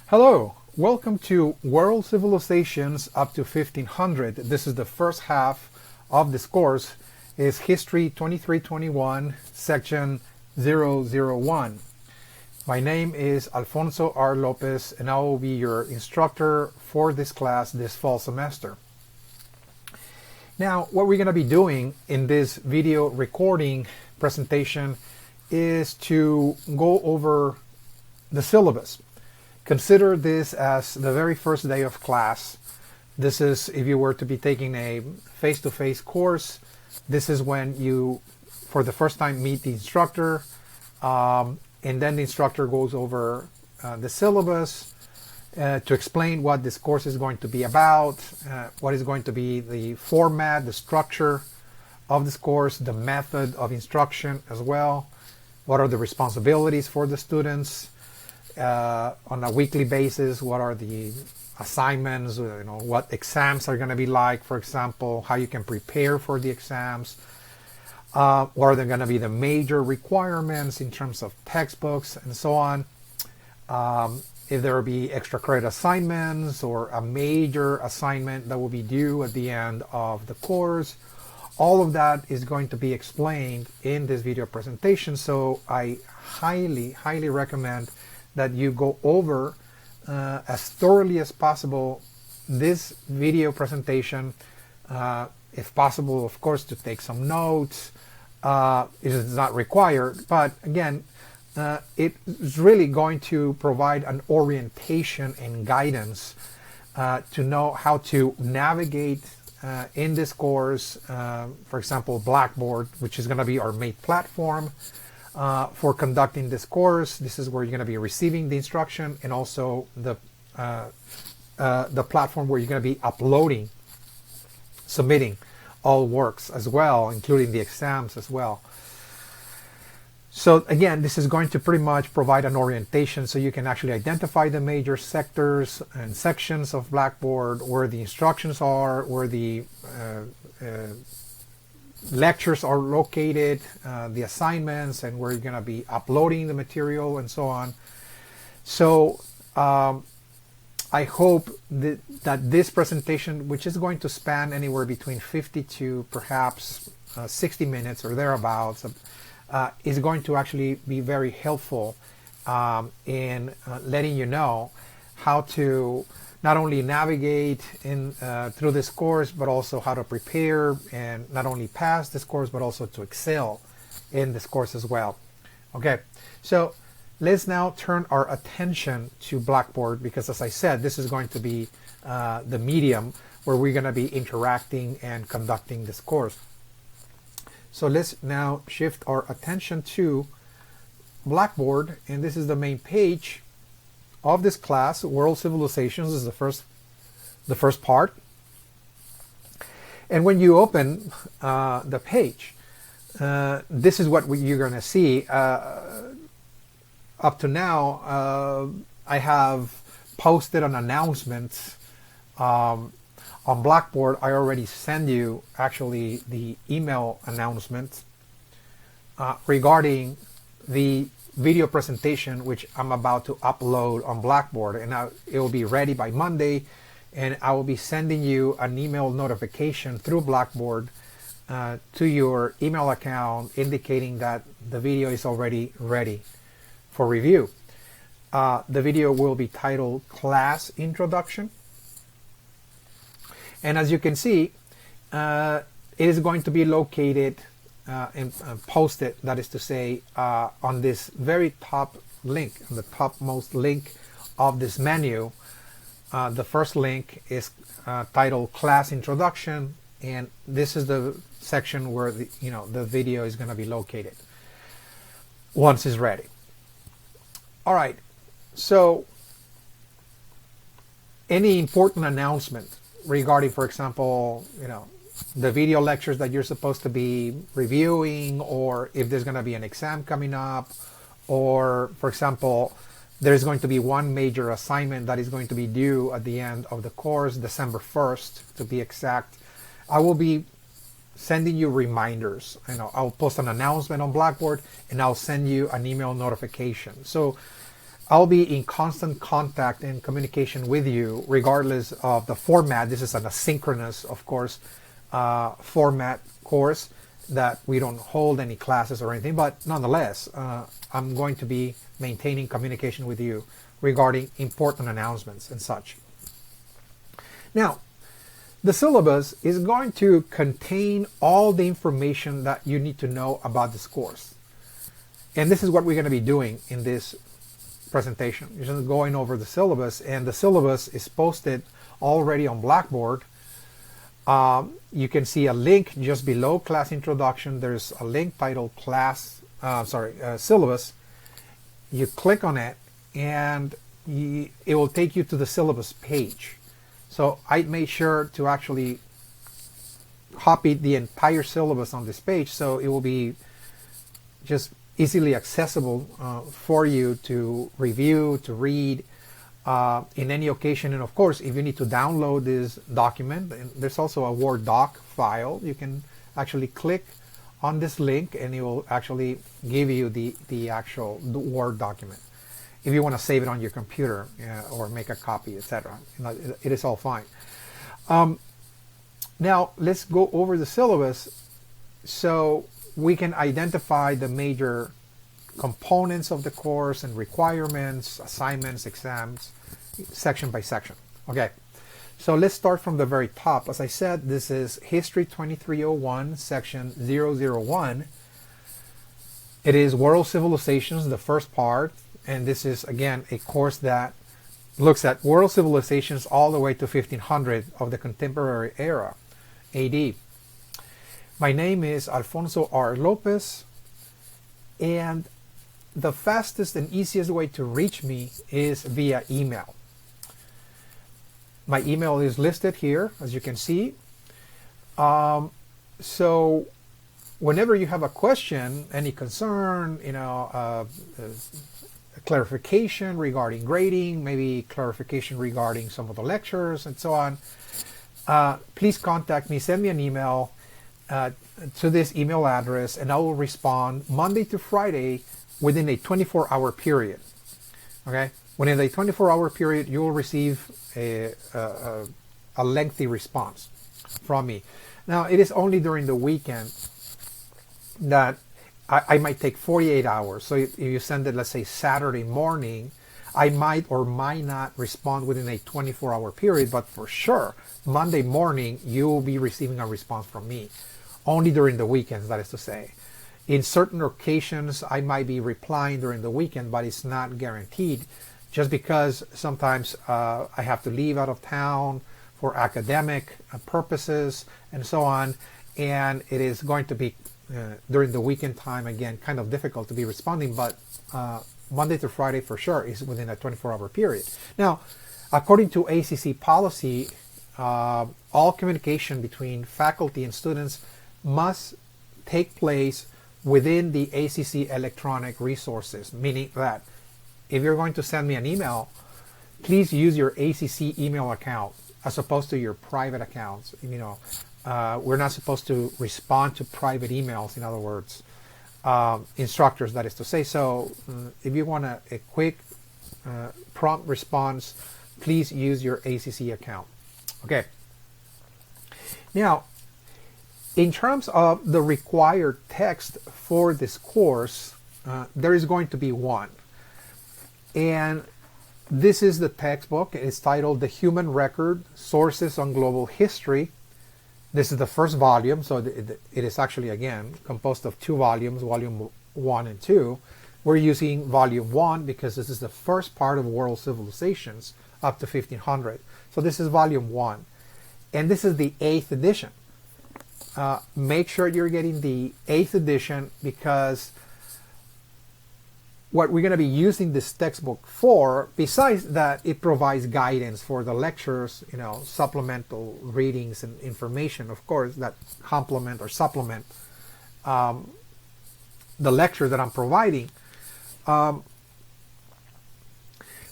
Hello, welcome to World Civilizations up to 1500. This is the first half of this course. Is History 2321, Section 001. My name is Alfonso R. Lopez, and I will be your instructor for this class this fall semester. Now, what we're going to be doing in this video recording presentation is to go over the syllabus. Consider this as the very first day of class. This is if you were to be taking a face-to-face course. This is when you, for the first time, meet the instructor, and then the instructor goes over the syllabus to explain what this course is going to be about, what is going to be the format, the structure of this course, the method of instruction as well, what are the responsibilities for the students, on a weekly basis, what are the assignments, what exams are going to be like, for example, how you can prepare for the exams, what are going to be the major requirements in terms of textbooks and so on, if there will be extra credit assignments or a major assignment that will be due at the end of the course. All of that is going to be explained in this video presentation, so I highly recommend that you go over as thoroughly as possible this video presentation, if possible, of course, to take some notes. It is not required, but again, it is really going to provide an orientation and guidance to know how to navigate in this course. For example, Blackboard, which is going to be our main platform for conducting this course. This is where you're going to be receiving the instruction, and also the platform where you're going to be uploading, submitting all works as well, including the exams as well. So again, this is going to pretty much provide an orientation so you can actually identify the major sectors and sections of Blackboard, where the instructions are, where the lectures are located, the assignments, and where you're going to be uploading the material and so on. So I hope that this presentation, which is going to span anywhere between 50 to perhaps 60 minutes or thereabouts, is going to actually be very helpful in letting you know how to not only navigate through this course, but also how to prepare and not only pass this course, but also to excel in this course as well. Okay, so let's now turn our attention to Blackboard, because as I said, this is going to be the medium where we're going to be interacting and conducting this course. So let's now shift our attention to Blackboard, and this is the main page of this class. World Civilizations is the first part. And when you open the page, this is what you're going to see. Up to now, I have posted an announcement on Blackboard. I already sent you actually the email announcement regarding the video presentation which I'm about to upload on Blackboard, and it will be ready by Monday, and I will be sending you an email notification through Blackboard to your email account indicating that the video is already ready for review. The video will be titled Class Introduction, and as you can see, it is going to be located and posted, that is to say, on this very top link, on the topmost link of this menu. The first link is titled Class Introduction, and this is the section where the video is going to be located once it's ready. All right, so any important announcement regarding, for example, the video lectures that you're supposed to be reviewing, or if there's going to be an exam coming up, or for example, there's going to be one major assignment that is going to be due at the end of the course, December 1st to be exact, I will be sending you reminders. I'll post an announcement on Blackboard, and I'll send you an email notification. So I'll be in constant contact and communication with you regardless of the format. This is an asynchronous, of course, format course that we don't hold any classes or anything, but nonetheless, I'm going to be maintaining communication with you regarding important announcements and such. Now, the syllabus is going to contain all the information that you need to know about this course. And this is what we're going to be doing in this presentation. You're just going over the syllabus, and the syllabus is posted already on Blackboard. You can see a link just below class introduction. There's a link titled syllabus. You click on it and it will take you to the syllabus page. So I made sure to actually copy the entire syllabus on this page so it will be just easily accessible for you to review, to read in any occasion. And of course, if you need to download this document, there's also a Word doc file. You can actually click on this link and it will actually give you the actual Word document. If you want to save it on your computer or make a copy, etc., it is all fine. Now let's go over the syllabus so we can identify the major components of the course and requirements, assignments, exams, section by section. Okay, so let's start from the very top. As I said, this is History 2301, section 001. It is World Civilizations, the first part, and this is again a course that looks at world civilizations all the way to 1500 of the contemporary era, AD. My name is Alfonso R. Lopez, and the fastest and easiest way to reach me is via email. My email is listed here, as you can see. So whenever you have a question, any concern, clarification regarding grading, maybe clarification regarding some of the lectures and so on, please contact me, send me an email to this email address, and I will respond Monday to Friday within a 24-hour period. Okay, within a 24-hour period, you will receive a lengthy response from me. Now, it is only during the weekend that I might take 48 hours. So if you send it, let's say Saturday morning, I might or might not respond within a 24-hour period, but for sure, Monday morning, you will be receiving a response from me. Only during the weekends, that is to say. In certain occasions, I might be replying during the weekend, but it's not guaranteed, just because sometimes I have to leave out of town for academic purposes and so on, and it is going to be during the weekend time, again, kind of difficult to be responding, but Monday to Friday for sure is within a 24-hour period. Now, according to ACC policy, all communication between faculty and students must take place within the ACC electronic resources, meaning that if you're going to send me an email, please use your ACC email account as opposed to your private accounts. We're not supposed to respond to private emails, in other words, instructors, that is to say. So if you want a quick prompt response, please use your ACC account. Okay. Now, in terms of the required text for this course, there is going to be one. And this is the textbook. It's titled The Human Record, Sources on Global History. This is the first volume, so it is actually, again, composed of two volumes, volume 1 and 2. We're using volume 1 because this is the first part of world civilizations up to 1500. So this is volume 1. And this is the 8th edition. Make sure you're getting the 8th edition, because what we're going to be using this textbook for, besides that it provides guidance for the lectures, supplemental readings and information, of course, that complement or supplement the lecture that I'm providing.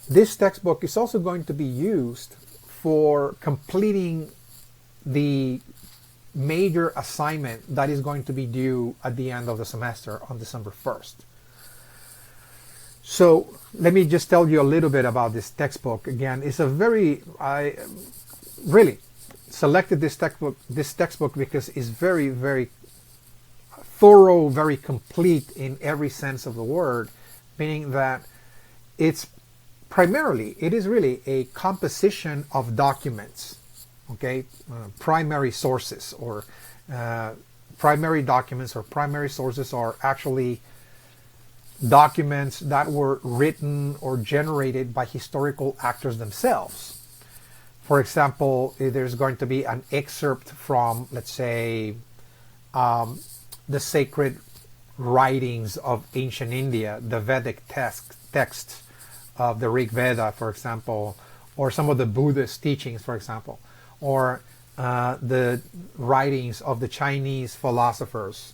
This textbook is also going to be used for completing the major assignment that is going to be due at the end of the semester on December 1st. So let me just tell you a little bit about this textbook. Again, it's a very, I really selected this textbook because it's very, very thorough, very complete in every sense of the word, meaning that it's primarily, it is really a composition of documents, okay, primary sources or primary documents or primary sources are actually documents that were written or generated by historical actors themselves. For example, there's going to be an excerpt from, let's say, the sacred writings of ancient India, the Vedic texts of the Rig Veda, for example, or some of the Buddhist teachings, for example, or the writings of the Chinese philosophers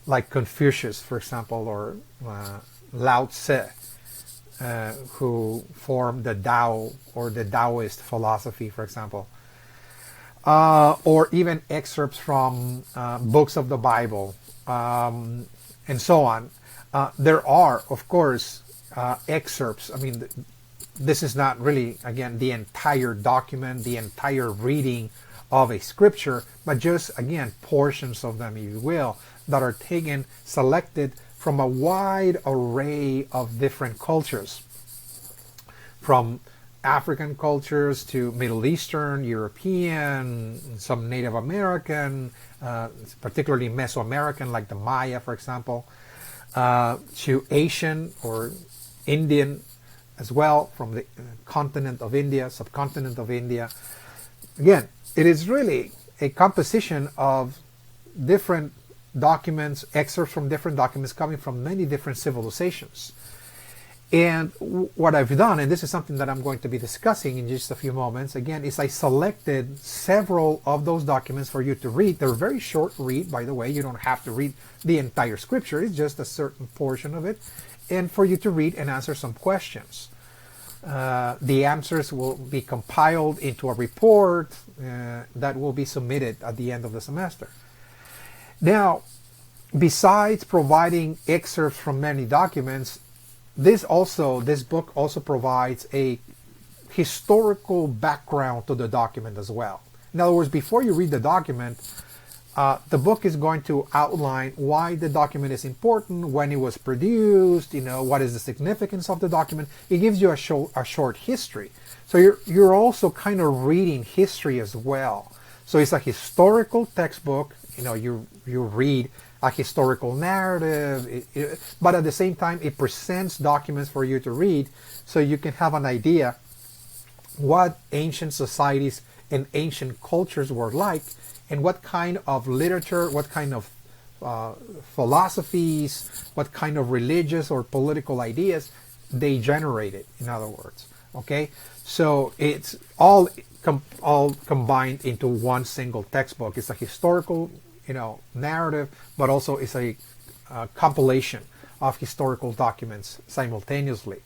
like Confucius, for example, or Lao Tse, who formed the Tao or the Taoist philosophy, for example, or even excerpts from books of the Bible, and so on. There are, of course, excerpts. I mean, this is not really, again, the entire document, the entire reading of a scripture, but just, again, portions of them, if you will, that are taken, selected from a wide array of different cultures, from African cultures to Middle Eastern, European, some Native American, particularly Mesoamerican, like the Maya, for example, to Asian or Indian as well, from the continent of India, subcontinent of India. Again, it is really a composition of different documents, excerpts from different documents coming from many different civilizations. And what I've done, and this is something that I'm going to be discussing in just a few moments, again, is I selected several of those documents for you to read. They're very short read, by the way. You don't have to read the entire scripture. It's just a certain portion of it. And for you to read and answer some questions. The answers will be compiled into a report that will be submitted at the end of the semester. Now, besides providing excerpts from many documents, this book also provides a historical background to the document as well. In other words, before you read the document, the book is going to outline why the document is important, when it was produced, what is the significance of the document. It gives you a short history. So you're also kind of reading history as well. So it's a historical textbook. You read a historical narrative, but at the same time, it presents documents for you to read so you can have an idea what ancient societies and ancient cultures were like, and what kind of literature, what kind of philosophies, what kind of religious or political ideas they generated, in other words. Okay? So it's all combined into one single textbook. It's a historical narrative, but also it's a compilation of historical documents simultaneously.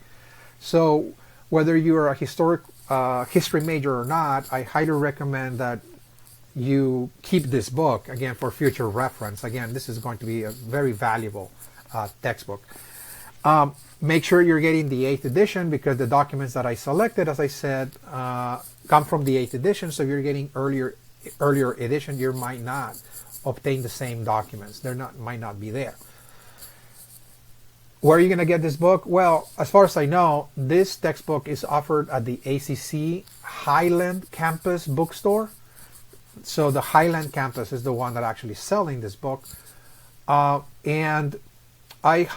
So whether you're a history major or not, I highly recommend that you keep this book, again, for future reference. Again, this is going to be a very valuable textbook. Make sure you're getting the 8th edition, because the documents that I selected, as I said, come from the 8th edition. So if you're getting earlier edition, you might not obtain the same documents. Might not be there. Where are you going to get this book? Well, as far as I know, this textbook is offered at the ACC Highland Campus bookstore. So the Highland Campus is the one that actually is selling this book. And I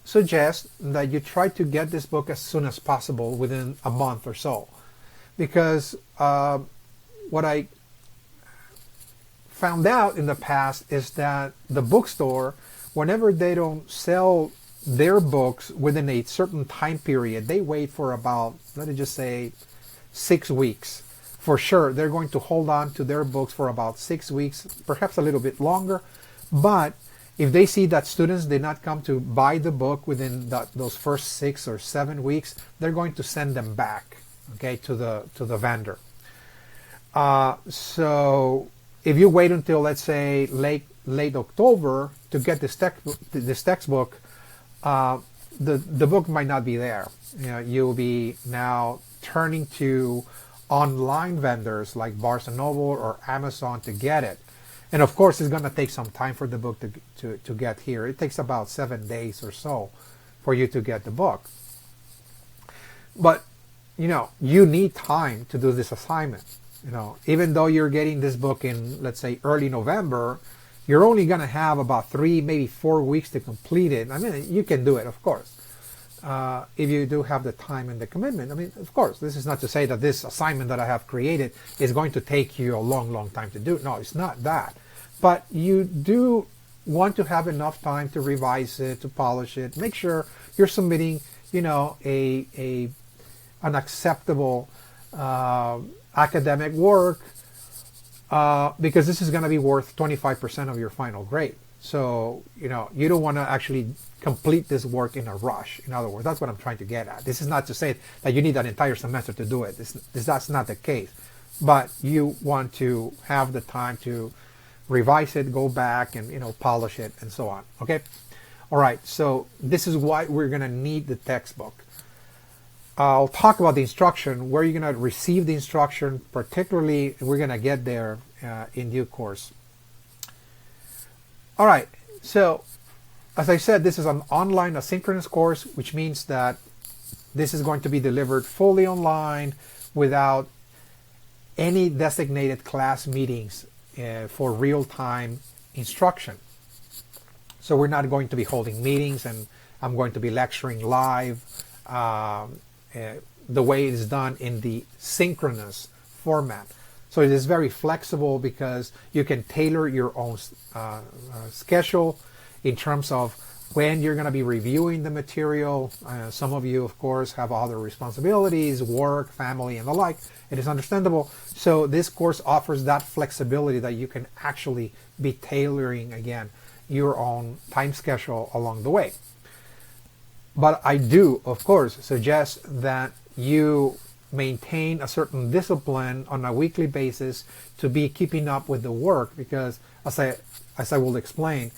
suggest that you try to get this book as soon as possible, within a month or so. Because what I found out in the past is that the bookstore, whenever they don't sell their books within a certain time period, they wait for about, let me just say, 6 weeks. For sure, they're going to hold on to their books for about 6 weeks, perhaps a little bit longer. But if they see that students did not come to buy the book within those first 6 or 7 weeks, they're going to send them back, okay, to the vendor. So if you wait until, let's say, late October to get this textbook, the book might not be there. You'll be now turning to online vendors like Barnes and Noble or Amazon to get it. And of course, it's going to take some time for the book to get here. It takes about 7 days or so for you to get the book. But, you need time to do this assignment. Even though you're getting this book in, let's say, early November, you're only going to have about 3, maybe 4 weeks to complete it. I mean, you can do it, of course, if you do have the time and the commitment. I mean, of course, this is not to say that this assignment that I have created is going to take you a long, long time to do. No, it's not that. But you do want to have enough time to revise it, to polish it, make sure you're submitting, an acceptable academic work, because this is going to be worth 25% of your final grade. So, you don't want to actually complete this work in a rush. In other words, that's what I'm trying to get at. This is not to say that you need an entire semester to do it. That's not the case. But you want to have the time to revise it, go back and, polish it and so on. Okay? All right. So this is why we're going to need the textbook. I'll talk about the instruction, where you're going to receive the instruction, particularly we're going to get there in due course. All right, so as I said, this is an online asynchronous course, which means that this is going to be delivered fully online without any designated class meetings for real-time instruction. So we're not going to be holding meetings and I'm going to be lecturing live. The way it is done in the synchronous format. So it is very flexible because you can tailor your own schedule in terms of when you're going to be reviewing the material. Some of you, of course, have other responsibilities, work, family, and the like. It is understandable. So this course offers that flexibility that you can actually be tailoring, again, your own time schedule along the way. But I do, of course, suggest that you maintain a certain discipline on a weekly basis to be keeping up with the work, because as I will explain,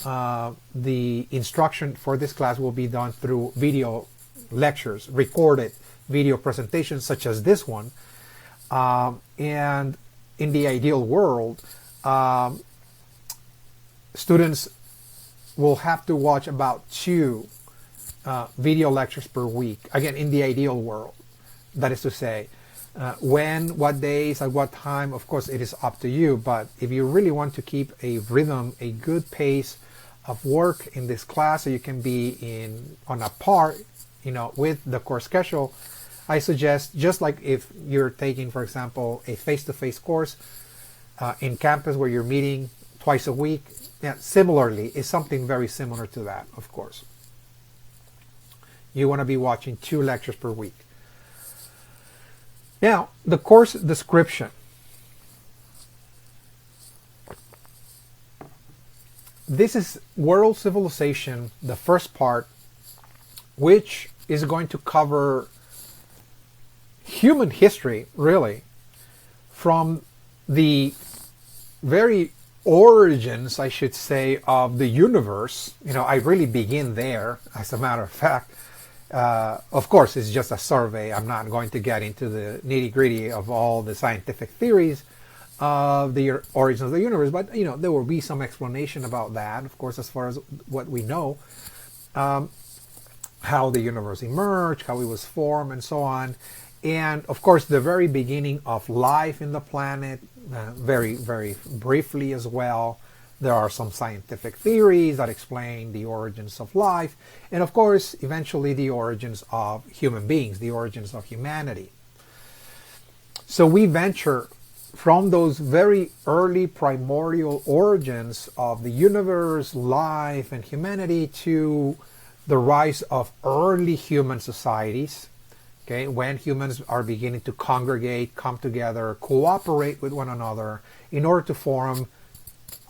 the instruction for this class will be done through video lectures, recorded video presentations such as this one. And in the ideal world, students will have to watch about 2 video lectures per week. Again, in the ideal world, that is to say, when, what days, at what time, of course, it is up to you. But if you really want to keep a rhythm, a good pace of work in this class, so you can be on a par, with the course schedule, I suggest, just like if you're taking, for example, a face-to-face course in campus where you're meeting twice a week, similarly, it's something very similar to that, of course. You want to be watching 2 lectures per week. Now, the course description. This is World Civilization, the first part, which is going to cover human history, really, from the very origins, I should say, of the universe. I really begin there, as a matter of fact. Of course, it's just a survey. I'm not going to get into the nitty-gritty of all the scientific theories of the origins of the universe, but there will be some explanation about that, of course, as far as what we know, how the universe emerged, how it was formed, and so on. And of course, the very beginning of life in the planet, very, very briefly as well. There are some scientific theories that explain the origins of life, and of course, eventually the origins of human beings, the origins of humanity. So we venture from those very early primordial origins of the universe, life, and humanity to the rise of early human societies, okay, when humans are beginning to congregate, come together, cooperate with one another in order to form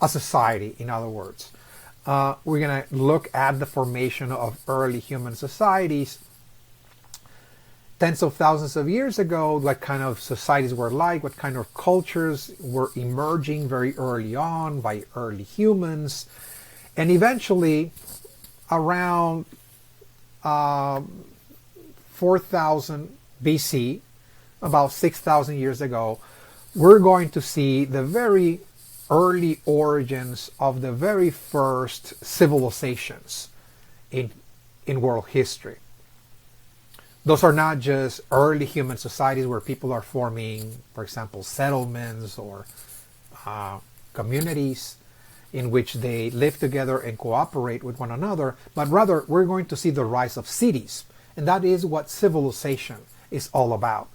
a society, in other words. We're going to look at the formation of early human societies. Tens of thousands of years ago, what kind of societies were like, what kind of cultures were emerging very early on by early humans. And eventually, around 4000 BC, about 6,000 years ago, we're going to see the very early origins of the very first civilizations in world history. Those are not just early human societies where people are forming, for example, settlements or communities in which they live together and cooperate with one another, but rather we're going to see the rise of cities. And that is what civilization is all about.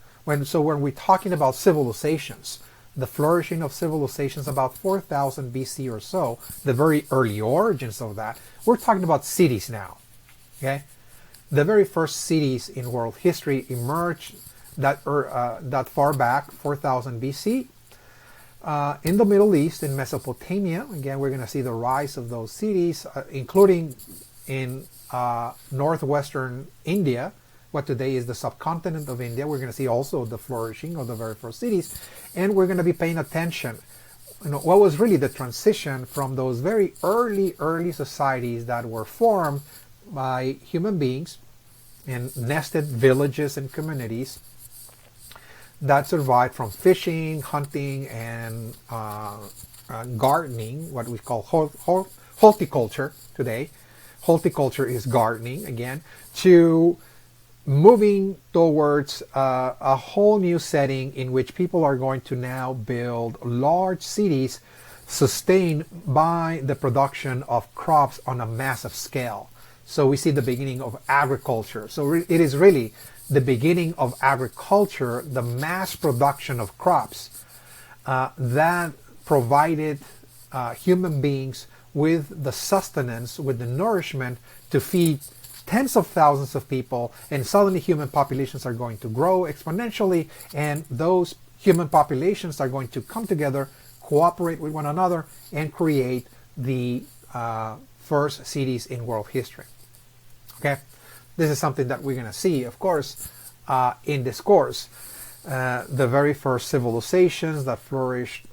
So when we're talking about civilizations, the flourishing of civilizations about 4000 BC or so, the very early origins of that, we're talking about cities now. Okay? The very first cities in world history emerged that far back, 4000 BC, in the Middle East, in Mesopotamia. Again, we're going to see the rise of those cities, including in northwestern India, what today is the subcontinent of India. We're going to see also the flourishing of the very first cities, and we're going to be paying attention. What was really the transition from those very early societies that were formed by human beings in nested villages and communities that survived from fishing, hunting, and gardening, what we call horticulture today. Horticulture is gardening, again, to moving towards a whole new setting in which people are going to now build large cities sustained by the production of crops on a massive scale. So we see the beginning of agriculture. So it is really the beginning of agriculture, the mass production of crops that provided human beings with the sustenance, with the nourishment to feed tens of thousands of people, and suddenly human populations are going to grow exponentially, and those human populations are going to come together, cooperate with one another, and create the first cities in world history. Okay, this is something that we're going to see, of course, in this course. The very first civilizations that flourished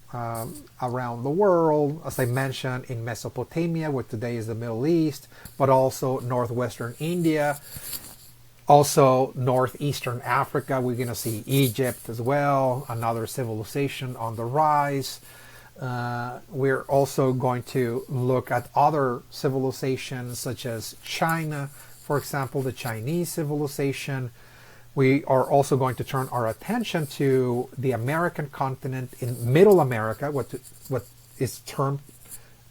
around the world, as I mentioned, in Mesopotamia, what today is the Middle East, but also northwestern India, also northeastern Africa. We're going to see Egypt as well, another civilization on the rise. We're also going to look at other civilizations such as China, for example, the Chinese civilization. We are also going to turn our attention to the American continent in Middle America, what is termed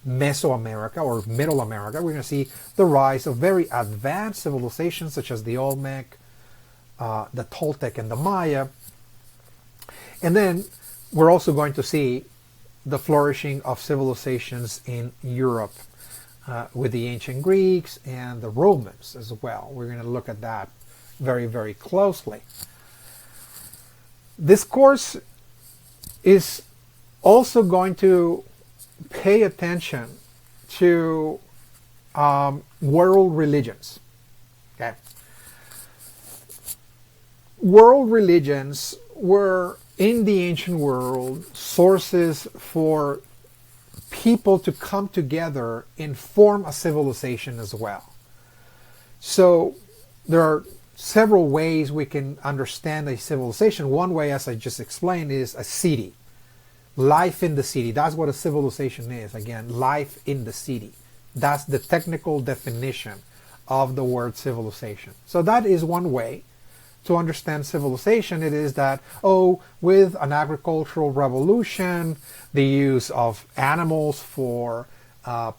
Mesoamerica or Middle America. We're going to see the rise of very advanced civilizations such as the Olmec, the Toltec, and the Maya. And then we're also going to see the flourishing of civilizations in Europe with the ancient Greeks and the Romans as well. We're going to look at that very, very closely. This course is also going to pay attention to world religions. Okay, world religions were in the ancient world sources for people to come together and form a civilization as well. So there are several ways we can understand a civilization. One way, as I just explained, is a city. Life in the city. That's what a civilization is. Again, life in the city. That's the technical definition of the word civilization. So that is one way to understand civilization. It is that, with an agricultural revolution, the use of animals for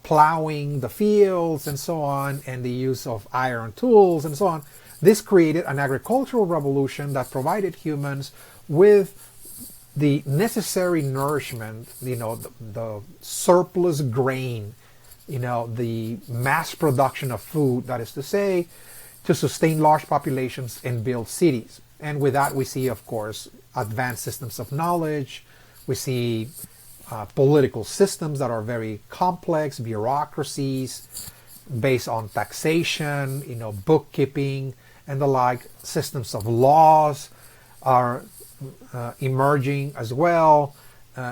plowing the fields and so on, and the use of iron tools and so on, this created an agricultural revolution that provided humans with the necessary nourishment, the surplus grain, the mass production of food, that is to say, to sustain large populations and build cities. And with that, we see, of course, advanced systems of knowledge. We see political systems that are very complex, bureaucracies based on taxation, bookkeeping, and the like. Systems of laws are emerging as well.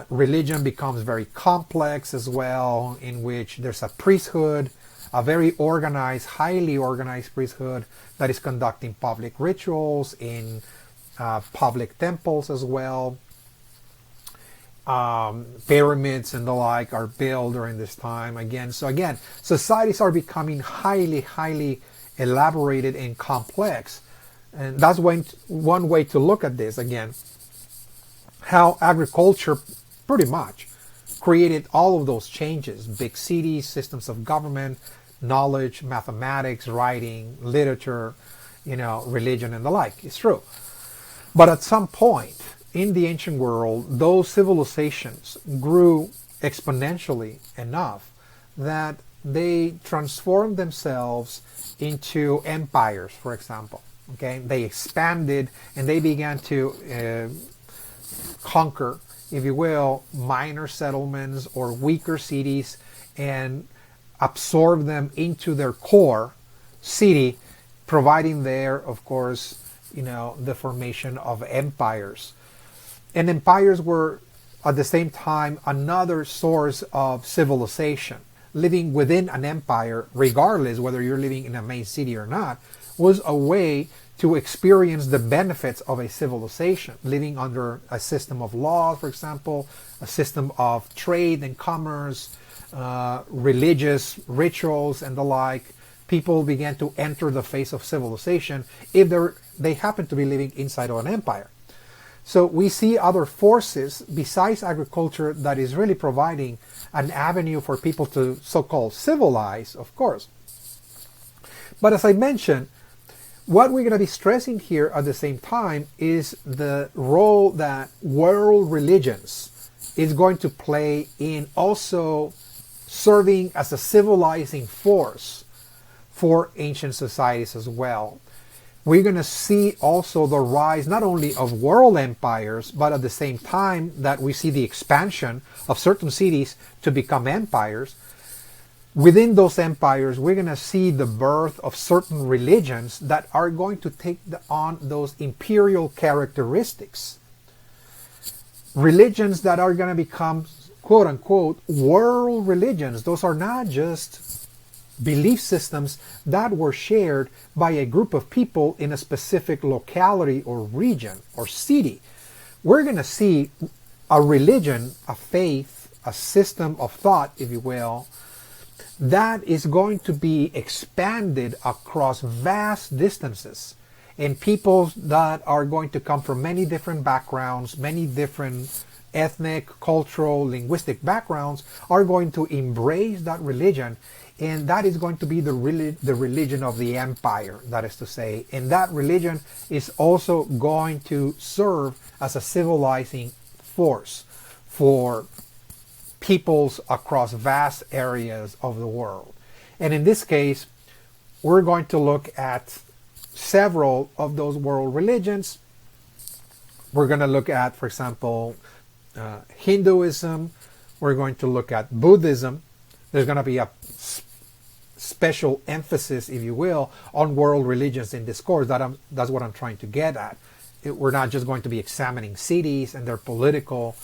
Religion becomes very complex as well, in which there's a priesthood, a very organized, highly organized priesthood that is conducting public rituals in public temples as well. Pyramids and the like are built during this time again. So again, societies are becoming highly elaborated and complex. And that's one way to look at this again. How agriculture pretty much created all of those changes. Big cities, systems of government, knowledge, mathematics, writing, literature, religion and the like. It's true. But at some point in the ancient world, those civilizations grew exponentially enough that they transformed themselves into empires, for example. Okay, they expanded and they began to conquer, if you will, minor settlements or weaker cities and absorb them into their core city, providing there, of course, the formation of empires. And empires were at the same time another source of civilization. Living within an empire, regardless whether you're living in a main city or not, was a way to experience the benefits of a civilization. Living under a system of law, for example, a system of trade and commerce, religious rituals and the like. People began to enter the phase of civilization if they happen to be living inside of an empire. So we see other forces besides agriculture that is really providing an avenue for people to so-called civilize, of course. But as I mentioned, what we're going to be stressing here at the same time is the role that world religions is going to play in also serving as a civilizing force for ancient societies as well. We're going to see also the rise not only of world empires, but at the same time that we see the expansion of certain cities to become empires. Within those empires, we're going to see the birth of certain religions that are going to take on those imperial characteristics. Religions that are going to become, quote unquote, world religions. Those are not just belief systems that were shared by a group of people in a specific locality or region or city. We're going to see a religion, a faith, a system of thought, if you will, that is going to be expanded across vast distances. And people that are going to come from many different backgrounds, many different ethnic, cultural, linguistic backgrounds are going to embrace that religion. And that is going to be the religion of the empire, that is to say. And that religion is also going to serve as a civilizing force for peoples across vast areas of the world. And in this case, we're going to look at several of those world religions. We're going to look at, for example, Hinduism. We're going to look at Buddhism. There's going to be a special emphasis, if you will, on world religions in this course. That's what I'm trying to get at. We're not just going to be examining cities and their political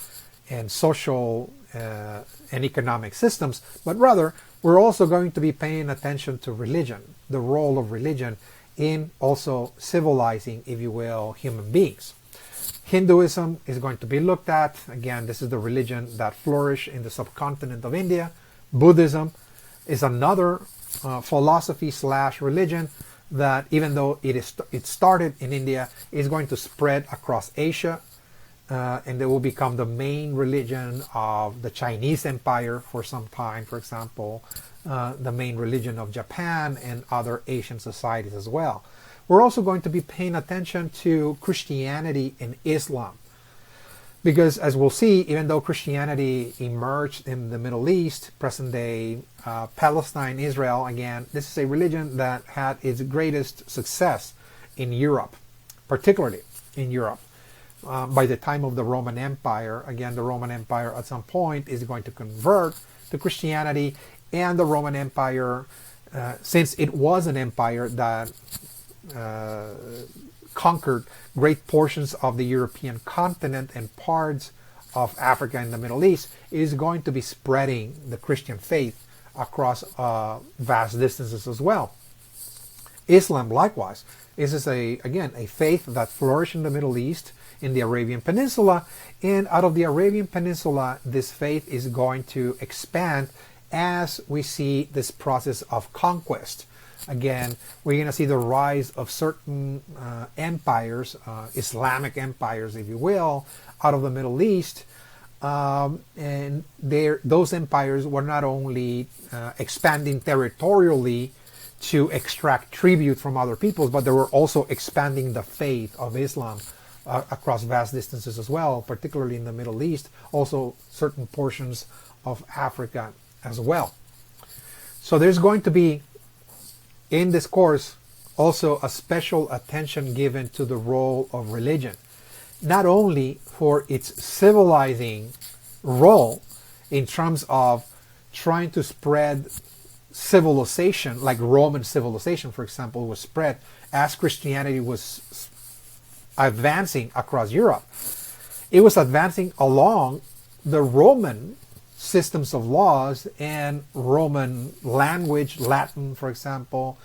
and social and economic systems, but rather we're also going to be paying attention to religion, the role of religion in also civilizing, if you will, human beings. Hinduism is going to be looked at. Again, this is the religion that flourished in the subcontinent of India. Buddhism is another philosophy / religion that, even though it started in India, is going to spread across Asia, and it will become the main religion of the Chinese Empire for some time, for example, the main religion of Japan and other Asian societies as well. We're also going to be paying attention to Christianity and Islam, because as we'll see, even though Christianity emerged in the Middle East, present-day Palestine, Israel, again, this is a religion that had its greatest success in Europe, particularly in Europe. By the time of the Roman Empire, again, the Roman Empire at some point is going to convert to Christianity, and the Roman Empire, since it was an empire that conquered great portions of the European continent and parts of Africa and the Middle East, is going to be spreading the Christian faith across vast distances as well. Islam, likewise, is again a faith that flourished in the Middle East, in the Arabian Peninsula, and out of the Arabian Peninsula, this faith is going to expand as we see this process of conquest. Again, we're going to see the rise of certain empires, Islamic empires, if you will, out of the Middle East. And those empires were not only expanding territorially to extract tribute from other peoples, but they were also expanding the faith of Islam across vast distances as well, particularly in the Middle East, also certain portions of Africa as well. So there's going to be, in this course, also a special attention given to the role of religion, not only for its civilizing role in terms of trying to spread civilization, like Roman civilization, for example, was spread as Christianity was advancing across Europe. It was advancing along the Roman systems of laws and Roman language, Latin, for example,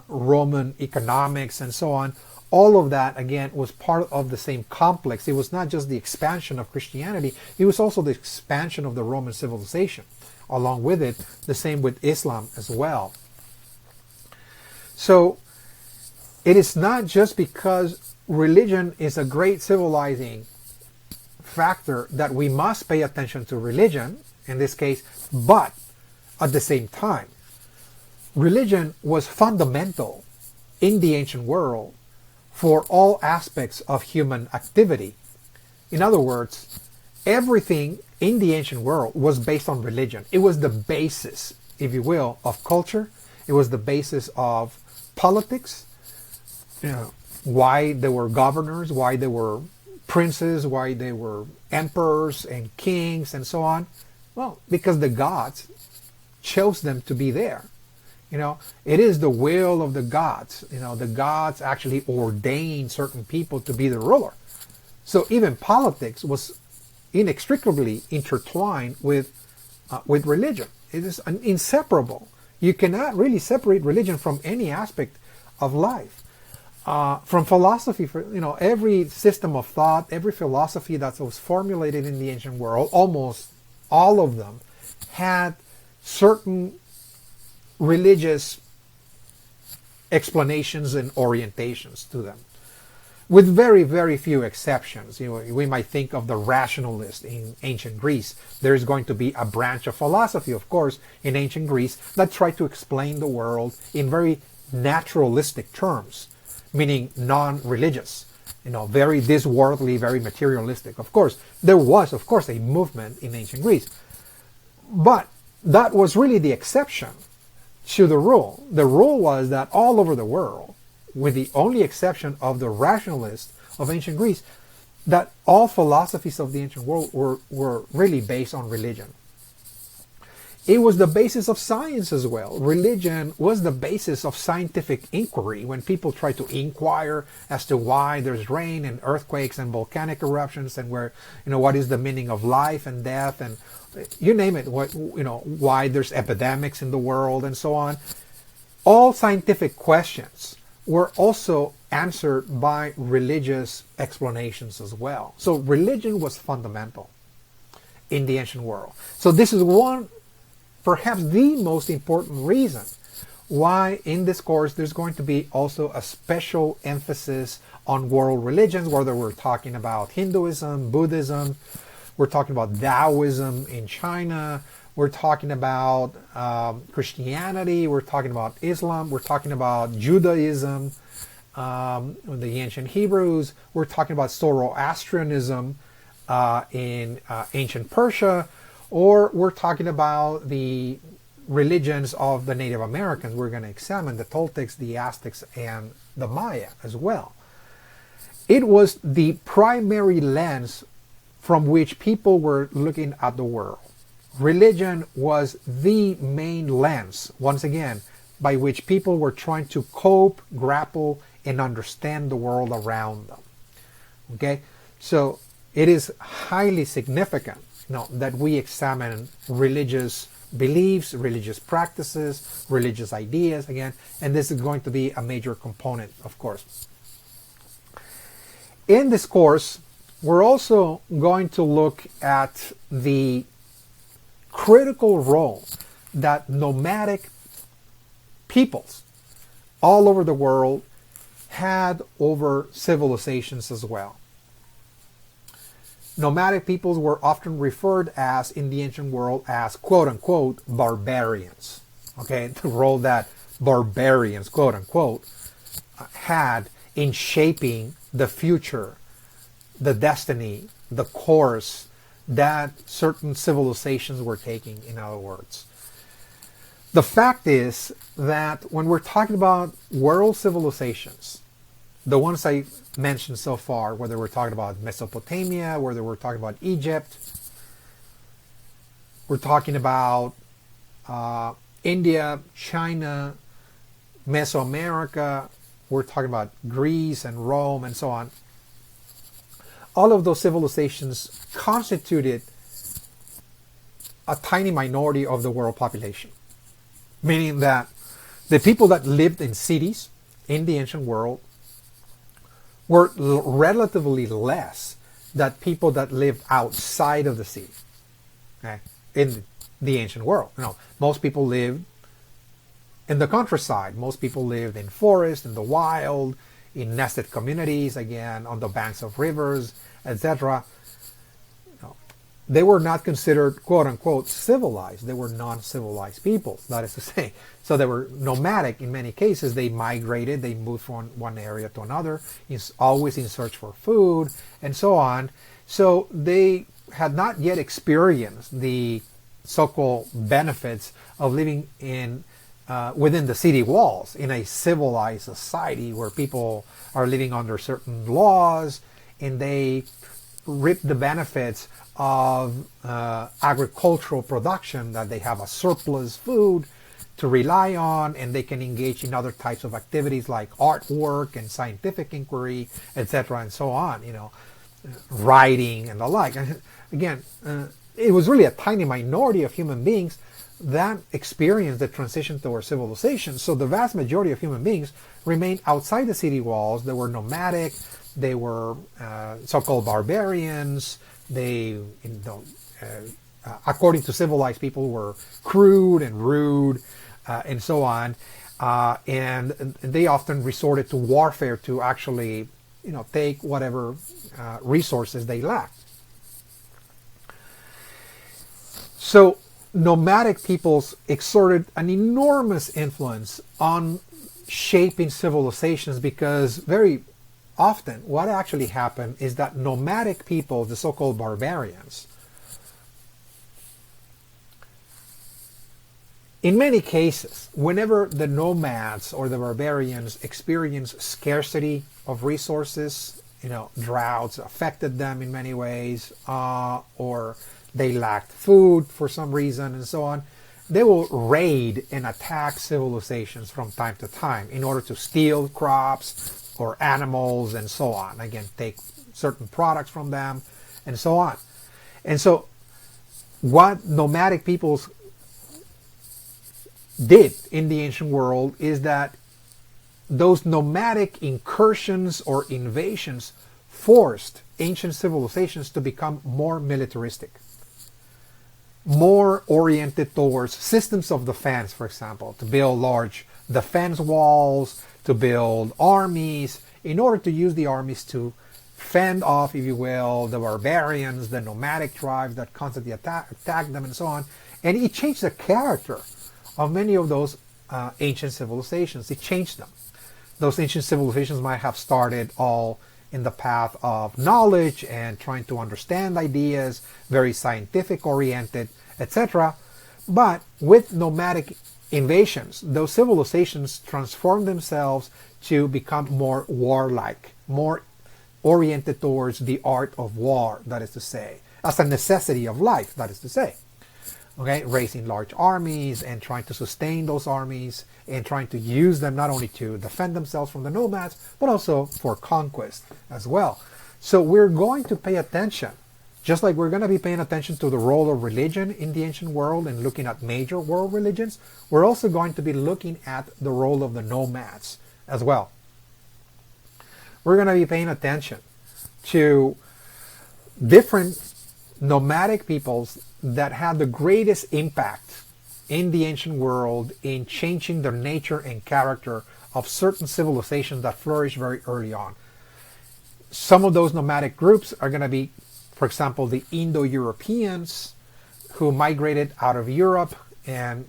Roman economics, and so on. All of that, again, was part of the same complex. It was not just the expansion of Christianity, it was also the expansion of the Roman civilization. Along with it, the same with Islam as well. So, it is not just because religion is a great civilizing factor that we must pay attention to religion, in this case, but at the same time, religion was fundamental in the ancient world for all aspects of human activity. In other words, everything in the ancient world was based on religion. It was the basis, if you will, of culture. It was the basis of politics, why there were governors, why there were princes, why there were emperors and kings and so on. Well, because the gods chose them to be there. It is the will of the gods. The gods actually ordained certain people to be the ruler. So even politics was inextricably intertwined with religion. It is inseparable. You cannot really separate religion from any aspect of life. From philosophy, every system of thought, every philosophy that was formulated in the ancient world, almost all of them had certain religious explanations and orientations to them, with very, very few exceptions. We might think of the rationalists in ancient Greece. There is going to be a branch of philosophy, of course, in ancient Greece that tried to explain the world in very naturalistic terms, meaning non-religious, very this worldly, very materialistic. Of course, there was, of course, a movement in ancient Greece, but that was really the exception to the rule. The rule was that all over the world, with the only exception of the rationalists of ancient Greece, that all philosophies of the ancient world were really based on religion. It was the basis of science as well. Religion was the basis of scientific inquiry. When people try to inquire as to why there's rain and earthquakes and volcanic eruptions, and what is the meaning of life and death, and you name it, why there's epidemics in the world and so on. All scientific questions were also answered by religious explanations as well. So religion was fundamental in the ancient world. So this is perhaps the most important reason why in this course there's going to be also a special emphasis on world religions, whether we're talking about Hinduism, Buddhism, we're talking about Taoism in China, we're talking about Christianity, we're talking about Islam, we're talking about Judaism, the ancient Hebrews, we're talking about Zoroastrianism in ancient Persia, or we're talking about the religions of the Native Americans. We're going to examine the Toltecs, the Aztecs, and the Maya as well. It was the primary lens from which people were looking at the world. Religion was the main lens, once again, by which people were trying to cope, grapple, and understand the world around them. Okay? So it is highly significant that we examine religious beliefs, religious practices, religious ideas, again, and this is going to be a major component, of course. In this course, we're also going to look at the critical role that nomadic peoples all over the world had over civilizations as well. Nomadic peoples were often referred as, in the ancient world, as quote-unquote barbarians. Okay, the role that barbarians, quote-unquote, had in shaping the future, the destiny, the course that certain civilizations were taking, in other words. The fact is that when we're talking about world civilizations, the ones I mentioned so far, whether we're talking about Mesopotamia, whether we're talking about Egypt, we're talking about India, China, Mesoamerica, we're talking about Greece and Rome and so on. All of those civilizations constituted a tiny minority of the world population, meaning that the people that lived in cities in the ancient world were relatively less than people that lived outside of the city, okay, in the ancient world. You know, most people lived in the countryside. Most people lived in forests, in the wild, in nested communities, again, on the banks of rivers, etc. They were not considered, quote-unquote, civilized. They were non-civilized people, that is to say. So they were nomadic in many cases. They migrated, they moved from one area to another, always in search for food, and so on. So they had not yet experienced the so-called benefits of living in within the city walls, in a civilized society where people are living under certain laws, and they reap the benefits of agricultural production, that they have a surplus food to rely on, and they can engage in other types of activities like artwork and scientific inquiry, etc., and so on, writing and the like. And again, it was really a tiny minority of human beings that experienced the transition towards civilization. So the vast majority of human beings remained outside the city walls. They were nomadic. They were so-called barbarians. They, according to civilized people, were crude and rude, and so on. And they often resorted to warfare to actually, take whatever resources they lacked. So nomadic peoples exerted an enormous influence on shaping civilizations, because very often what actually happened is that nomadic people, the so-called barbarians, in many cases, whenever the nomads or the barbarians experienced scarcity of resources, droughts affected them in many ways, or they lacked food for some reason and so on, they will raid and attack civilizations from time to time in order to steal crops or animals and so on. Again, take certain products from them and so on. And so what nomadic peoples did in the ancient world is that those nomadic incursions or invasions forced ancient civilizations to become more militaristic, more oriented towards systems of defense, for example, to build large defense walls, to build armies, in order to use the armies to fend off, if you will, the barbarians, the nomadic tribes that constantly attack them and so on. And it changed the character of many of those ancient civilizations. It changed them. Those ancient civilizations might have started all in the path of knowledge and trying to understand ideas, very scientific oriented, etc. But with nomadic invasions, those civilizations transformed themselves to become more warlike, more oriented towards the art of war, that is to say, as a necessity of life, that is to say. Okay, raising large armies and trying to sustain those armies and trying to use them not only to defend themselves from the nomads, but also for conquest as well. So we're going to pay attention Just like we're going to be paying attention to the role of religion in the ancient world and looking at major world religions, we're also going to be looking at the role of the nomads as well. We're going to be paying attention to different nomadic peoples that had the greatest impact in the ancient world in changing the nature and character of certain civilizations that flourished very early on. Some of those nomadic groups are going to be, for example, the Indo-Europeans, who migrated out of Europe and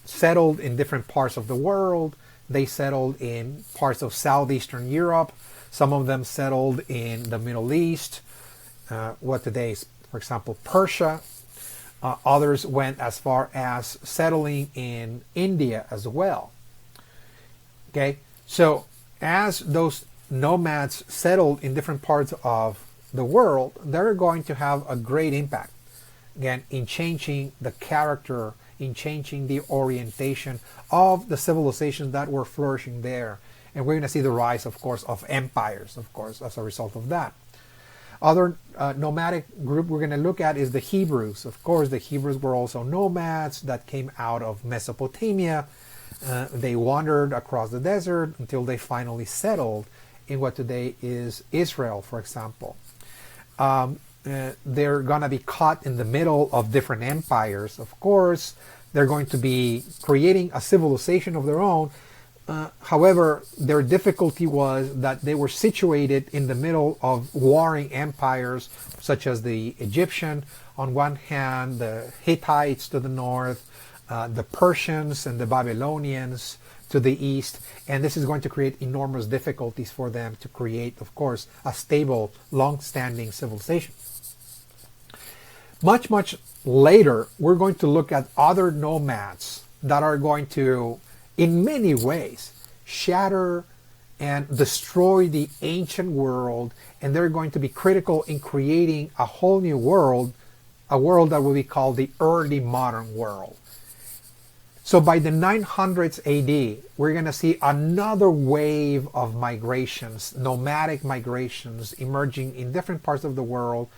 settled in different parts of the world. They settled in parts of southeastern Europe. Some of them settled in the Middle East, what today is, for example, Persia. Others went as far as settling in India as well. Okay, so as those nomads settled in different parts of the world, they're going to have a great impact, again, in changing the character, in changing the orientation of the civilizations that were flourishing there. And we're going to see the rise, of course, of empires, of course, as a result of that. Other nomadic group we're going to look at is the Hebrews. Of course, the Hebrews were also nomads that came out of Mesopotamia. They wandered across the desert until they finally settled in what today is Israel, for example. They're going to be caught in the middle of different empires, of course. They're going to be creating a civilization of their own. However, their difficulty was that they were situated in the middle of warring empires, such as the Egyptian on one hand, the Hittites to the north, the Persians and the Babylonians to the east, and this is going to create enormous difficulties for them to create, of course, a stable, long-standing civilization. Much later, we're going to look at other nomads that are going to, in many ways, shatter and destroy the ancient world, and they're going to be critical in creating a whole new world, a world that will be called the early modern world. So by the 900s AD, we're going to see another wave of migrations, nomadic migrations emerging in different parts of the world.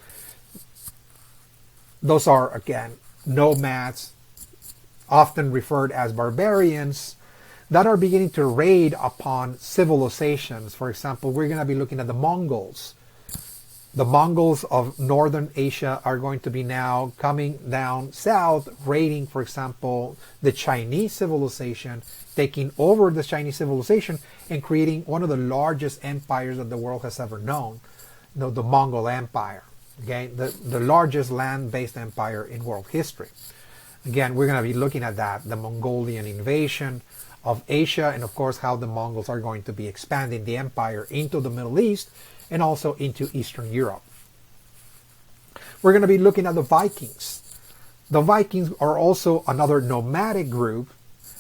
Those are, again, nomads, often referred as barbarians, that are beginning to raid upon civilizations. For example, we're going to be looking at the Mongols. The Mongols of northern Asia are going to be now coming down south, raiding, for example, the Chinese civilization, taking over the Chinese civilization and creating one of the largest empires that the world has ever known, the Mongol Empire. Okay, the largest land-based empire in world history. Again, we're going to be looking at that, the Mongolian invasion of Asia, and of course how the Mongols are going to be expanding the empire into the Middle East and also into Eastern Europe. We're going to be looking at the Vikings. The Vikings are also another nomadic group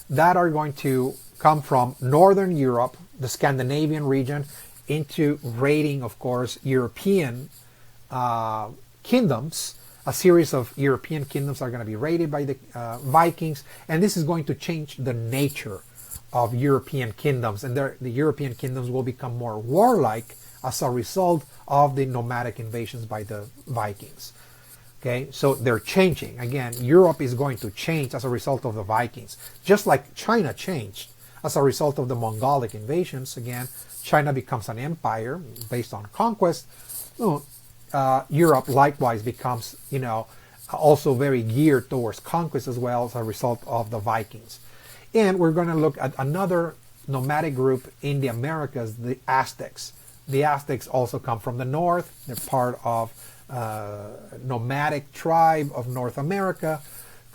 that are going to come from Northern Europe, the Scandinavian region, into raiding, of course, European kingdoms. A series of European kingdoms are going to be raided by the Vikings, and this is going to change the nature of European kingdoms, and the European kingdoms will become more warlike as a result of the nomadic invasions by the Vikings. Okay, so they're changing. Again, Europe is going to change as a result of the Vikings, just like China changed as a result of the Mongolic invasions. Again, China becomes an empire based on conquest. Europe likewise becomes, also very geared towards conquest as well as a result of the Vikings. And we're going to look at another nomadic group in the Americas, the Aztecs. The Aztecs also come from the north. They're part of nomadic tribe of North America,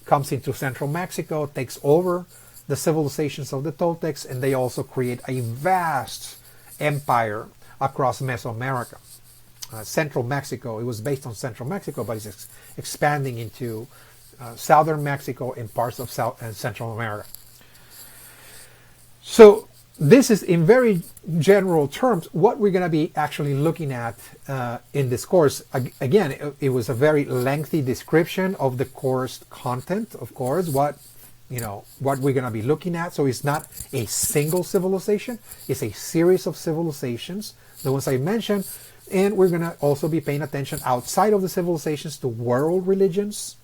comes into central Mexico, takes over the civilizations of the Toltecs, and they also create a vast empire across Mesoamerica. Central Mexico, it was based on central Mexico, but it's expanding into southern Mexico and parts of South and Central America. So this is, in very general terms, what we're going to be actually looking at in this course. Again, it was a very lengthy description of the course content, of course, what we're going to be looking at. So it's not a single civilization, it's a series of civilizations. The ones I mentioned, And we're going to also be paying attention outside of the civilizations to world religions,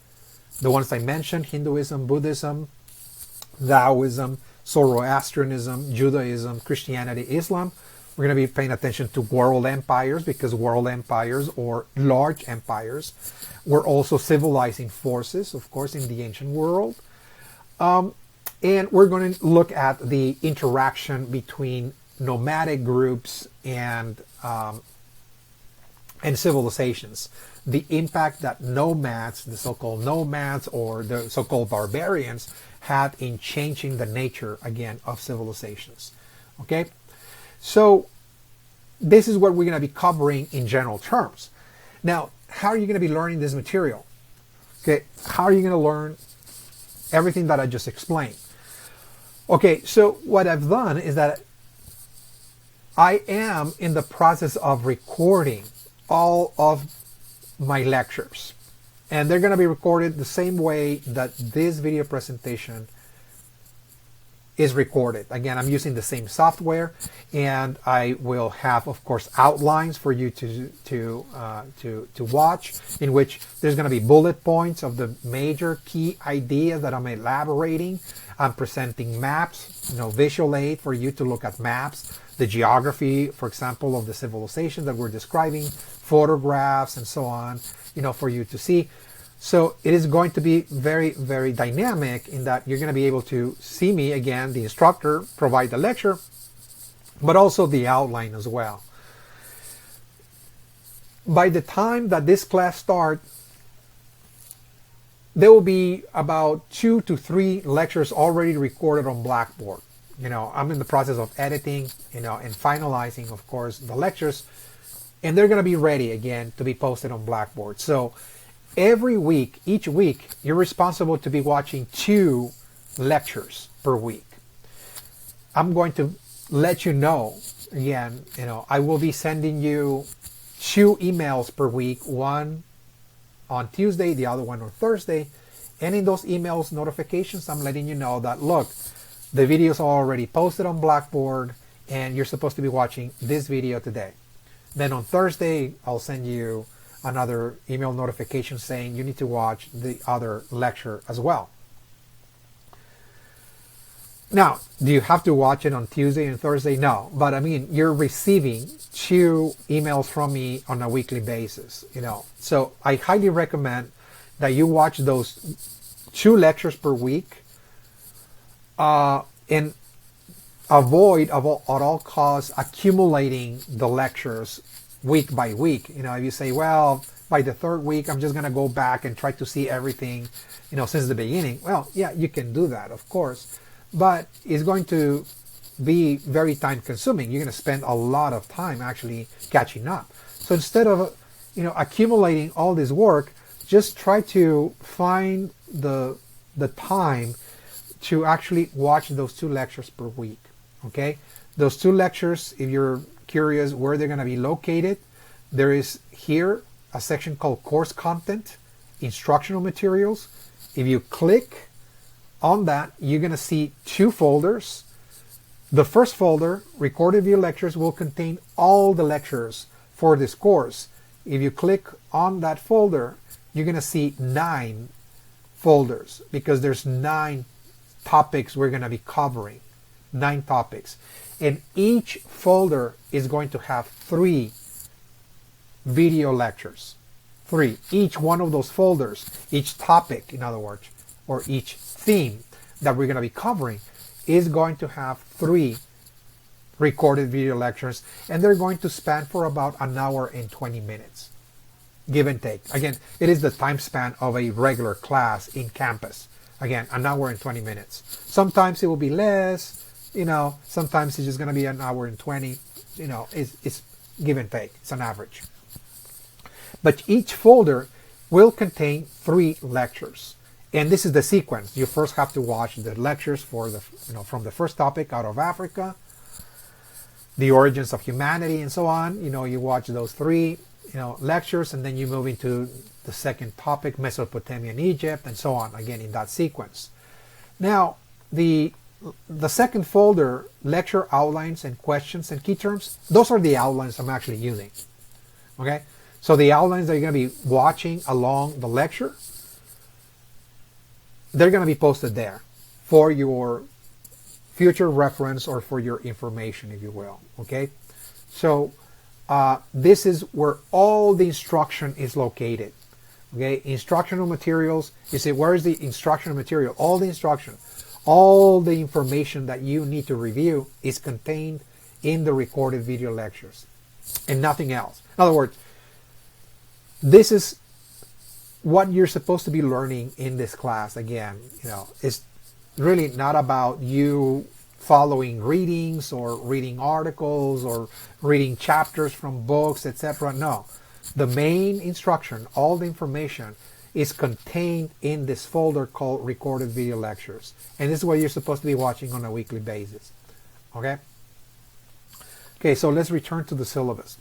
the ones I mentioned: Hinduism, Buddhism, Taoism, Zoroastrianism, Judaism, Christianity, Islam. We're going to be paying attention to world empires, because world empires, or large empires, were also civilizing forces, of course, in the ancient world. And we're going to look at the interaction between nomadic groups and civilizations. The impact that nomads, the so-called nomads or the so-called barbarians, had in changing the nature, again, of civilizations. Okay? So this is what we're going to be covering in general terms. Now, how are you going to be learning this material? Okay, how are you going to learn everything that I just explained? Okay, so what I've done is that I am in the process of recording all of my lectures. And they're going to be recorded the same way that this video presentation is recorded. Again, I'm using the same software, and I will have, of course, outlines for you to watch, in which there's going to be bullet points of the major key ideas that I'm elaborating. I'm presenting maps, visual aid for you to look at maps, the geography, for example, of the civilization that we're describing, photographs, and so on, for you to see. So it is going to be very, very dynamic, in that you're going to be able to see me, again, the instructor, provide the lecture, but also the outline as well. By the time that this class starts, there will be about 2 to 3 lectures already recorded on Blackboard. I'm in the process of editing, and finalizing, of course, the lectures, and they're going to be ready, again, to be posted on Blackboard. So every week, each week, you're responsible to be watching 2 lectures per week. I'm going to let you know, again, I will be sending you 2 emails per week, one on Tuesday, the other one on Thursday. And in those emails notifications, I'm letting you know that, look, the videos are already posted on Blackboard, and you're supposed to be watching this video today. Then on Thursday, I'll send you another email notification saying you need to watch the other lecture as well. Now, do you have to watch it on Tuesday and Thursday? No, but I mean, you're receiving 2 emails from me on a weekly basis, So I highly recommend that you watch those 2 lectures per week, and avoid at all costs accumulating the lectures week by week. If you say, well, by the 3rd week, I'm just going to go back and try to see everything, since the beginning. Well, yeah, you can do that, of course, but it's going to be very time consuming. You're going to spend a lot of time actually catching up. So instead of, accumulating all this work, just try to find the time to actually watch those 2 lectures per week. Okay, those 2 lectures, if you're curious where they're going to be located, there is here a section called Course Content, Instructional Materials. If you click on that, you're going to see 2 folders. The first folder, Recorded Video Lectures, will contain all the lectures for this course. If you click on that folder, you're going to see 9 folders, because there's 9 topics we're going to be covering. 9 topics, and each folder is going to have 3 video lectures. 3. Each one of those folders, each topic, in other words, or each theme that we're going to be covering, is going to have 3 recorded video lectures, and they're going to span for about 1 hour and 20 minutes, give and take. Again, it is the time span of a regular class in campus. Again, 1 hour and 20 minutes. Sometimes it will be less, sometimes it's just going to be 1 hour and 20, it's give and take. It's an average. But each folder will contain 3 lectures. And this is the sequence. You first have to watch the lectures for the, from the first topic, Out of Africa, The Origins of Humanity, and so on. You watch those 3, lectures, and then you move into the second topic, Mesopotamia and Egypt, and so on, again, in that sequence. Now, the second folder, Lecture Outlines and Questions and Key Terms, those are the outlines I'm actually using. Okay, so the outlines that you're going to be watching along the lecture, they're going to be posted there for your future reference or for your information, if you will. Okay, so this is where all the instruction is located. Okay, instructional materials. You say, where is the instructional material? All the instruction, all the information that you need to review is contained in the recorded video lectures and nothing else. In other words, this is what you're supposed to be learning in this class. Again, it's really not about you following readings or reading articles or reading chapters from books, etc. No, the main instruction, all the information is contained in this folder called recorded video lectures, and this is what you're supposed to be watching on a weekly basis. Okay, so let's return to the syllabus.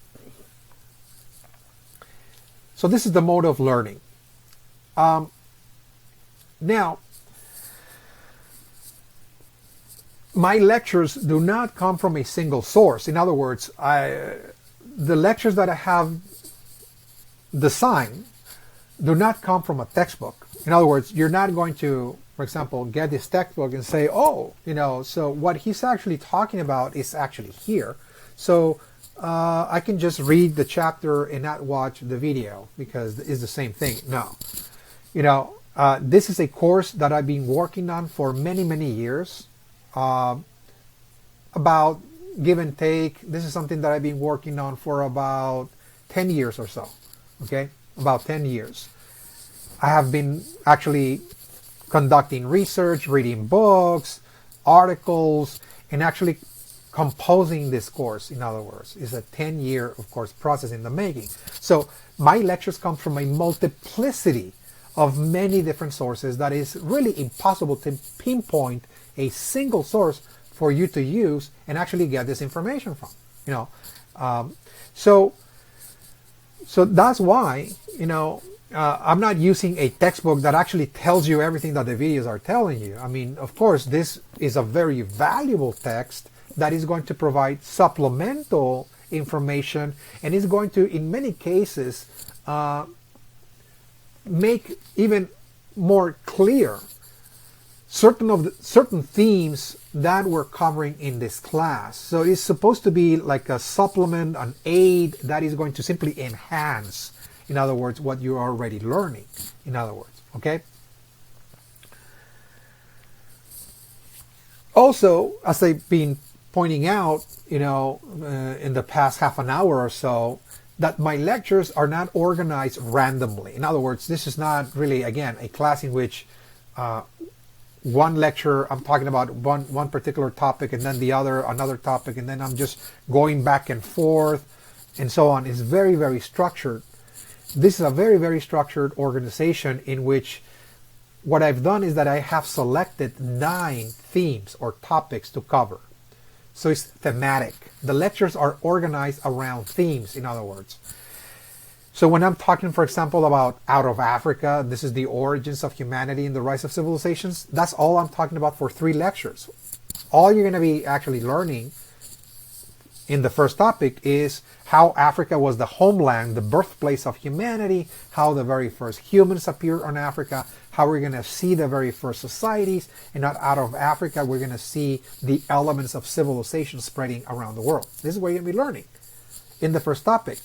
So this is the mode of learning. Now, my lectures do not come from a single source. In other words, the lectures that I have designed do not come from a textbook. In other words, you're not going to, for example, get this textbook and say, oh, so what he's actually talking about is actually here. So I can just read the chapter and not watch the video because it's the same thing. No. This is a course that I've been working on for many, many years. About give and take, this is something that I've been working on for about 10 years or so. Okay, about 10 years. I have been actually conducting research, reading books, articles, and actually composing this course. In other words, it's a 10-year, of course, process in the making. So my lectures come from a multiplicity of many different sources that is really impossible to pinpoint a single source for you to use and actually get this information from. So that's why I'm not using a textbook that actually tells you everything that the videos are telling you. I mean, of course, this is a very valuable text that is going to provide supplemental information and is going to, in many cases, make even more clear certain themes that we're covering in this class. So it's supposed to be like a supplement, an aid that is going to simply enhance, in other words, what you're already learning. In other words, okay? Also, as I've been pointing out, in the past half an hour or so, that my lectures are not organized randomly. In other words, this is not really, again, a class in which one lecture I'm talking about one particular topic and then the other another topic, and then I'm just going back and forth and so on. It's very, very structured. This is a very, very structured organization in which what I've done is that I have selected 9 themes or topics to cover. So it's thematic. The lectures are organized around themes, in other words. So when I'm talking, for example, about Out of Africa, this is the origins of humanity and the rise of civilizations, that's all I'm talking about for 3 lectures. All you're going to be actually learning in the first topic is how Africa was the homeland, the birthplace of humanity, how the very first humans appeared on Africa, how we're going to see the very first societies, and not out of Africa, we're going to see the elements of civilization spreading around the world. This is what you're going to be learning in the first topic.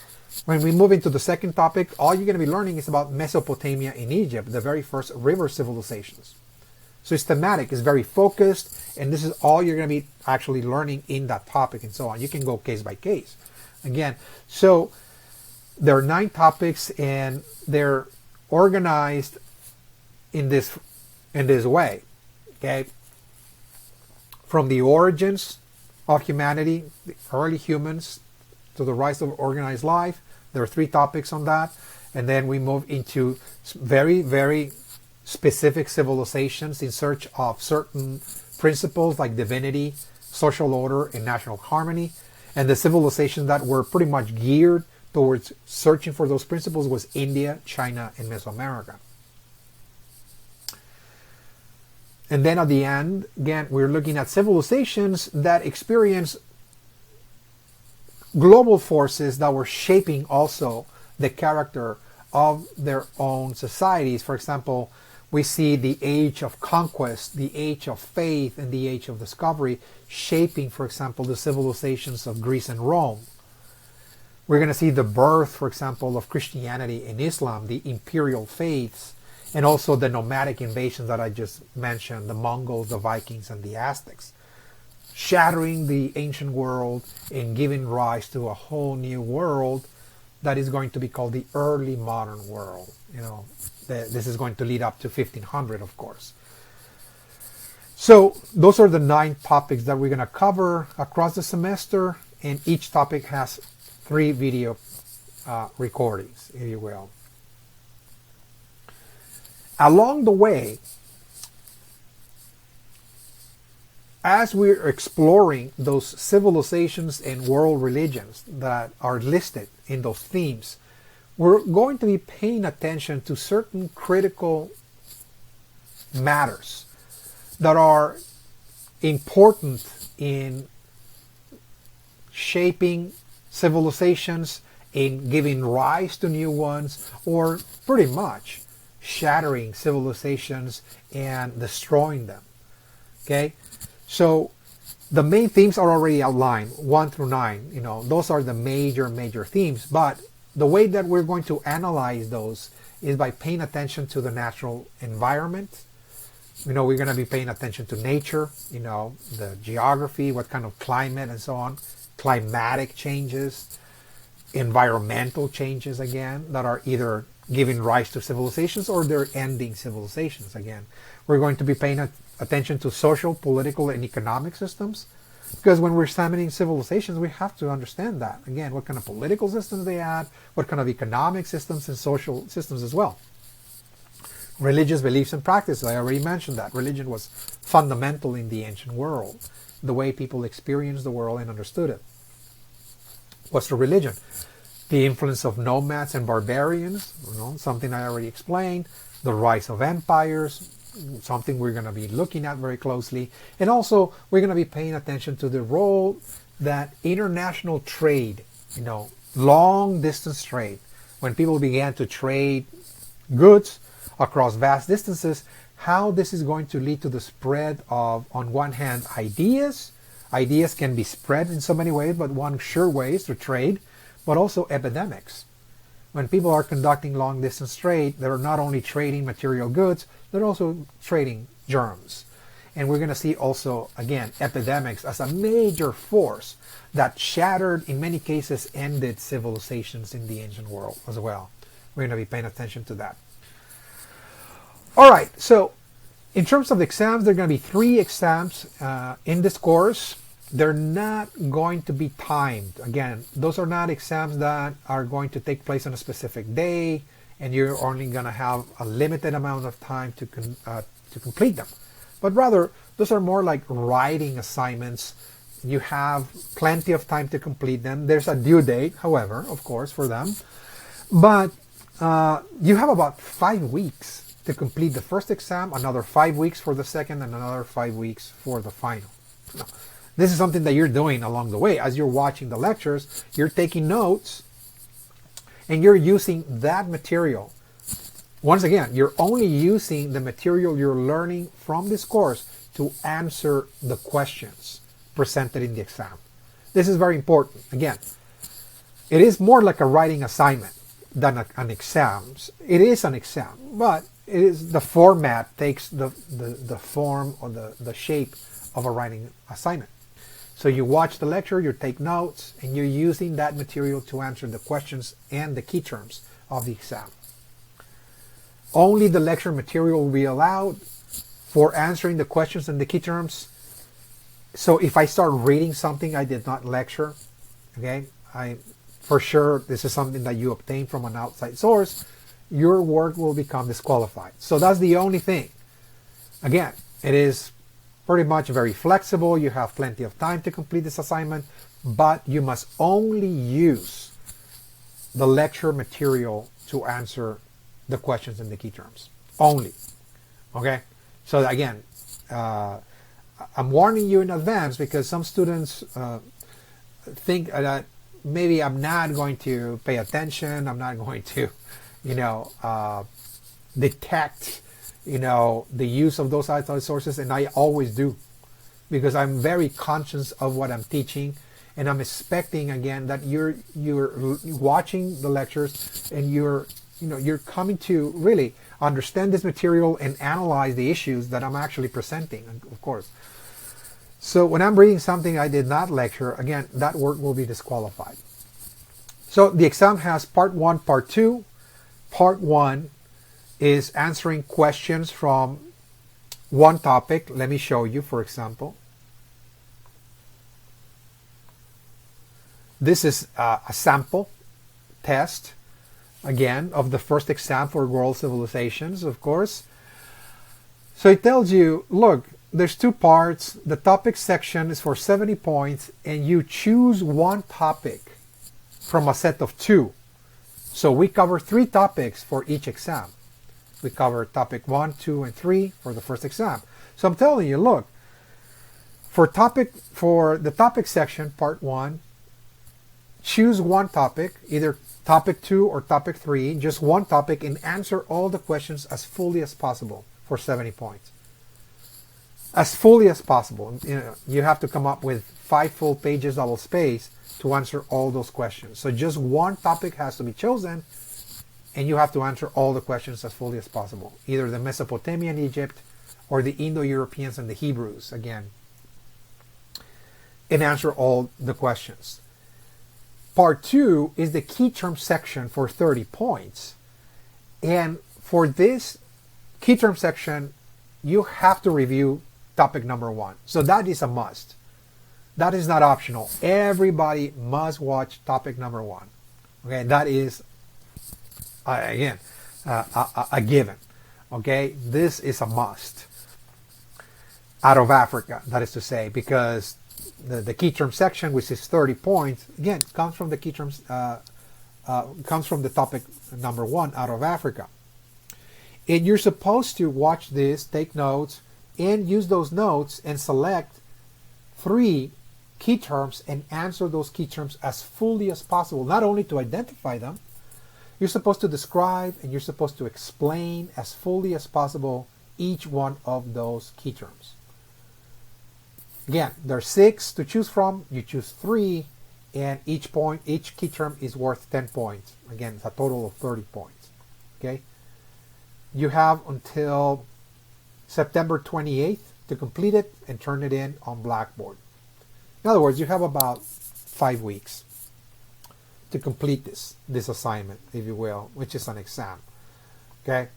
When we move into the second topic, all you're going to be learning is about Mesopotamia in Egypt, the very first river civilizations. So it's thematic, it's very focused, and this is all you're going to be actually learning in that topic and so on. You can go case by case. Again, so there are 9 topics and they're organized in this way. Okay? From the origins of humanity, the early humans, to the rise of organized life. There are 3 topics on that. And then we move into very, very specific civilizations in search of certain principles like divinity, social order, and national harmony. And the civilizations that were pretty much geared towards searching for those principles was India, China, and Mesoamerica. And then at the end, again, we're looking at civilizations that experience global forces that were shaping also the character of their own societies. For example, we see the age of conquest, the age of faith, and the age of discovery shaping, for example, the civilizations of Greece and Rome. We're going to see the birth, for example, of Christianity and Islam, the imperial faiths, and also the nomadic invasions that I just mentioned, the Mongols, the Vikings, and the Aztecs, shattering the ancient world and giving rise to a whole new world that is going to be called the early modern world. This is going to lead up to 1500, of course. So those are the 9 topics that we're going to cover across the semester, and each topic has 3 video recordings, if you will. Along the way, as we're exploring those civilizations and world religions that are listed in those themes, we're going to be paying attention to certain critical matters that are important in shaping civilizations, in giving rise to new ones, or pretty much shattering civilizations and destroying them. Okay? So the main themes are already outlined, 1 through 9. Those are the major themes. But the way that we're going to analyze those is by paying attention to the natural environment. We're going to be paying attention to nature, the geography, what kind of climate and so on, climatic changes, environmental changes again, that are either giving rise to civilizations or they're ending civilizations again. We're going to be paying attention to social, political, and economic systems, because when we're examining civilizations, we have to understand that. Again, what kind of political systems they had, what kind of economic systems and social systems as well. Religious beliefs and practices, I already mentioned that. Religion was fundamental in the ancient world, the way people experienced the world and understood it. What's the religion? The influence of nomads and barbarians, something I already explained. The rise of empires, something we're going to be looking at very closely. And also, we're going to be paying attention to the role that international trade, long distance trade, when people began to trade goods across vast distances, how this is going to lead to the spread of, on one hand, ideas. Ideas can be spread in so many ways, but one sure way is to trade, but also epidemics. When people are conducting long distance trade, they're not only trading material goods, they're also trading germs. And we're going to see also, again, epidemics as a major force that shattered, in many cases, ended civilizations in the ancient world as well. We're going to be paying attention to that. All right, so in terms of exams, there are going to be 3 exams in this course. They're not going to be timed. Again, those are not exams that are going to take place on a specific day, and you're only going to have a limited amount of time to complete them. But rather, those are more like writing assignments. You have plenty of time to complete them. There's a due date, however, of course, for them. But you have about 5 weeks to complete the first exam, another 5 weeks for the second, and another 5 weeks for the final. Now, this is something that you're doing along the way. As you're watching the lectures, you're taking notes, and you're using that material. Once again, you're only using the material you're learning from this course to answer the questions presented in the exam. This is very important. Again, it is more like a writing assignment than an exam. It is an exam, but it is the format takes the form or the shape of a writing assignment. So you watch the lecture, you take notes, and you're using that material to answer the questions and the key terms of the exam. Only the lecture material will be allowed for answering the questions and the key terms. So if I start reading something I did not lecture, okay, for sure this is something that you obtained from an outside source, your work will become disqualified. So that's the only thing. Again, it is pretty much very flexible. You have plenty of time to complete this assignment, but you must only use the lecture material to answer the questions and the key terms. Only. Okay? So again, I'm warning you in advance because some students think that maybe I'm not going to pay attention. I'm not going to, detect, the use of those outside sources, and I always do, because I'm very conscious of what I'm teaching, and I'm expecting again that you're watching the lectures and you're coming to really understand this material and analyze the issues that I'm actually presenting, of course. So when I'm reading something I did not lecture, again, that work will be disqualified. So the exam has part 1, part 2. Part 1 is answering questions from one topic. Let me show you, for example. This is a sample test, again, of the first exam for world civilizations, of course. So it tells you, look, there's 2 parts. The topic section is for 70 points, and you choose one topic from a set of 2. So we cover 3 topics for each exam. We cover topic 1, 2, and 3 for the first exam. So I'm telling you, look, for the topic section, part 1, choose one topic, either topic 2 or topic 3, just one topic, and answer all the questions as fully as possible for 70 points. As fully as possible. You have to come up with 5 full pages double space to answer all those questions. So just one topic has to be chosen, and you have to answer all the questions as fully as possible. Either the Mesopotamian Egypt or the Indo-Europeans and the Hebrews, again. And answer all the questions. Part 2 is the key term section for 30 points. And for this key term section, you have to review topic number 1. So that is a must. That is not optional. Everybody must watch topic number 1. Okay, that is, again, a given. Okay, this is a must. Out of Africa, that is to say, because the key term section, which is 30 points, again, comes from the key terms, comes from the topic number 1, out of Africa. And you're supposed to watch this, take notes, and use those notes and select 3 key terms and answer those key terms as fully as possible. Not only to identify them, you're supposed to describe and you're supposed to explain as fully as possible each one of those key terms. Again, there are 6 to choose from. You choose 3, and each key term is worth 10 points. Again, it's a total of 30 points. Okay? You have until September 28th to complete it and turn it in on Blackboard. In other words, you have about 5 weeks to complete this assignment, if you will, which is an exam. Okay?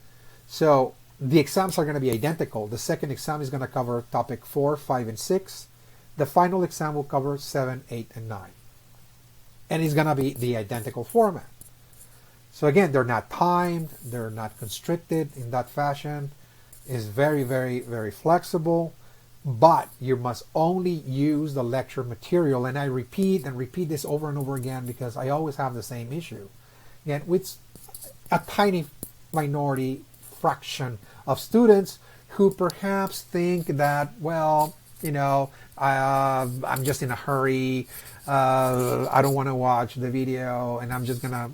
So the exams are going to be identical. The second exam is going to cover topic 4, 5, and 6. The final exam will cover 7, 8, and 9. And it's going to be the identical format. So again, they're not timed, they're not constricted in that fashion. It's very, very, very flexible, but you must only use the lecture material. And I repeat this over and over again because I always have the same issue. Again, with a tiny minority fraction of students who perhaps think that, well, I'm just in a hurry. I don't want to watch the video, and I'm just gonna,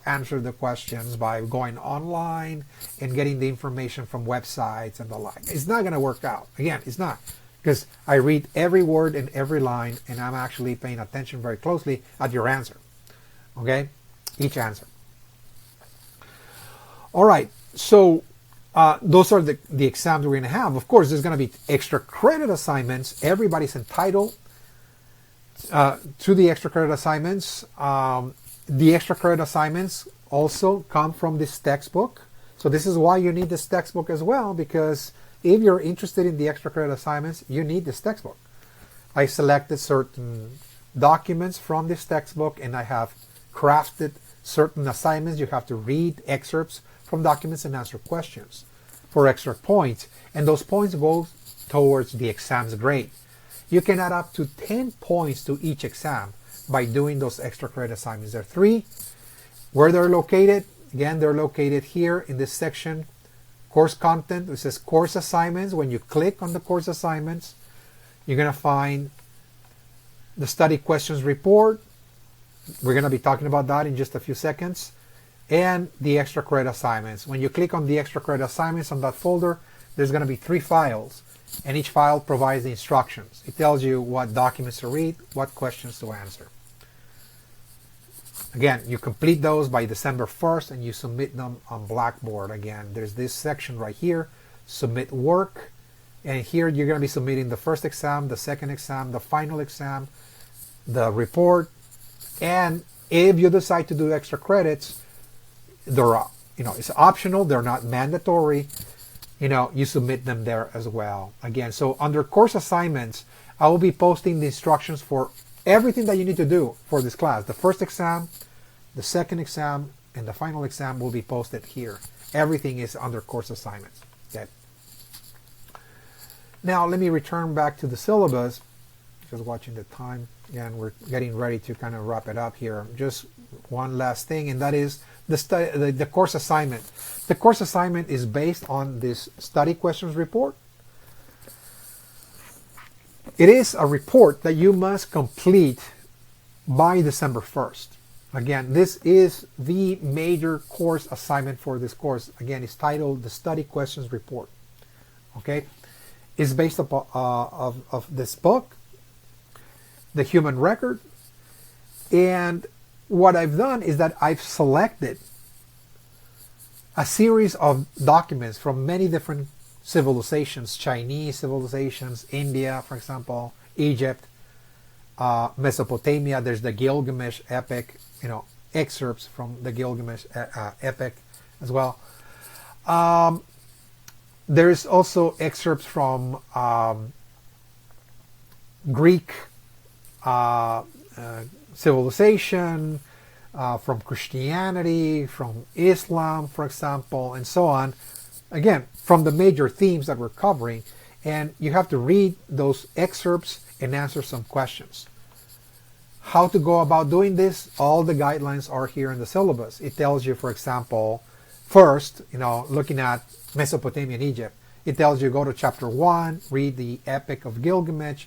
answer the questions by going online and getting the information from websites and the like. It's not gonna work out. Again, it's not, because I read every word and every line, and I'm actually paying attention very closely at your answer. Okay, each answer. All right, so those are the exams we're going to have. Of course, there's going to be extra credit assignments. Everybody's entitled to the extra credit assignments. The extra credit assignments also come from this textbook. So this is why you need this textbook as well, because if you're interested in the extra credit assignments, you need this textbook. I selected certain documents from this textbook, and I have crafted certain assignments. You have to read excerpts from documents and answer questions for extra points, and those points go towards the exam's grade. You can add up to 10 points to each exam by doing those extra credit assignments. There are 3. Where they're located, again, they're located here in this section, course content. It says course assignments. When you click on the course assignments, you're going to find the study questions report, We're going to be talking about that in just a few seconds. And the extra credit assignments. When you click on the extra credit assignments on that folder, there's going to be 3 files. And each file provides the instructions. It tells you what documents to read, what questions to answer. Again, you complete those by December 1st and you submit them on Blackboard. Again, there's this section right here, submit work. And here you're going to be submitting the first exam, the second exam, the final exam, the report. And if you decide to do extra credits, they're, it's optional. They're not mandatory. You submit them there as well. Again, so under course assignments, I will be posting the instructions for everything that you need to do for this class. The first exam, the second exam, and the final exam will be posted here. Everything is under course assignments. Okay. Now let me return back to the syllabus. Just watching the time. Again, we're getting ready to kind of wrap it up here. Just one last thing, and that is the course assignment. The course assignment is based on this study questions report. It is a report that you must complete by December 1st. Again, this is the major course assignment for this course. Again, it's titled the Study Questions Report. Okay, it's based upon of this book, The Human Record. And what I've done is that I've selected a series of documents from many different civilizations, Chinese civilizations, India, for example, Egypt, Mesopotamia. There's the Gilgamesh epic, excerpts from the Gilgamesh epic as well. There's also excerpts from Greek civilization, from Christianity, from Islam, for example, and so on. Again, from the major themes that we're covering, and you have to read those excerpts and answer some questions. How to go about doing this? All the guidelines are here in the syllabus. It tells you, for example, first, looking at Mesopotamia and Egypt, it tells you go to chapter 1, read the Epic of Gilgamesh,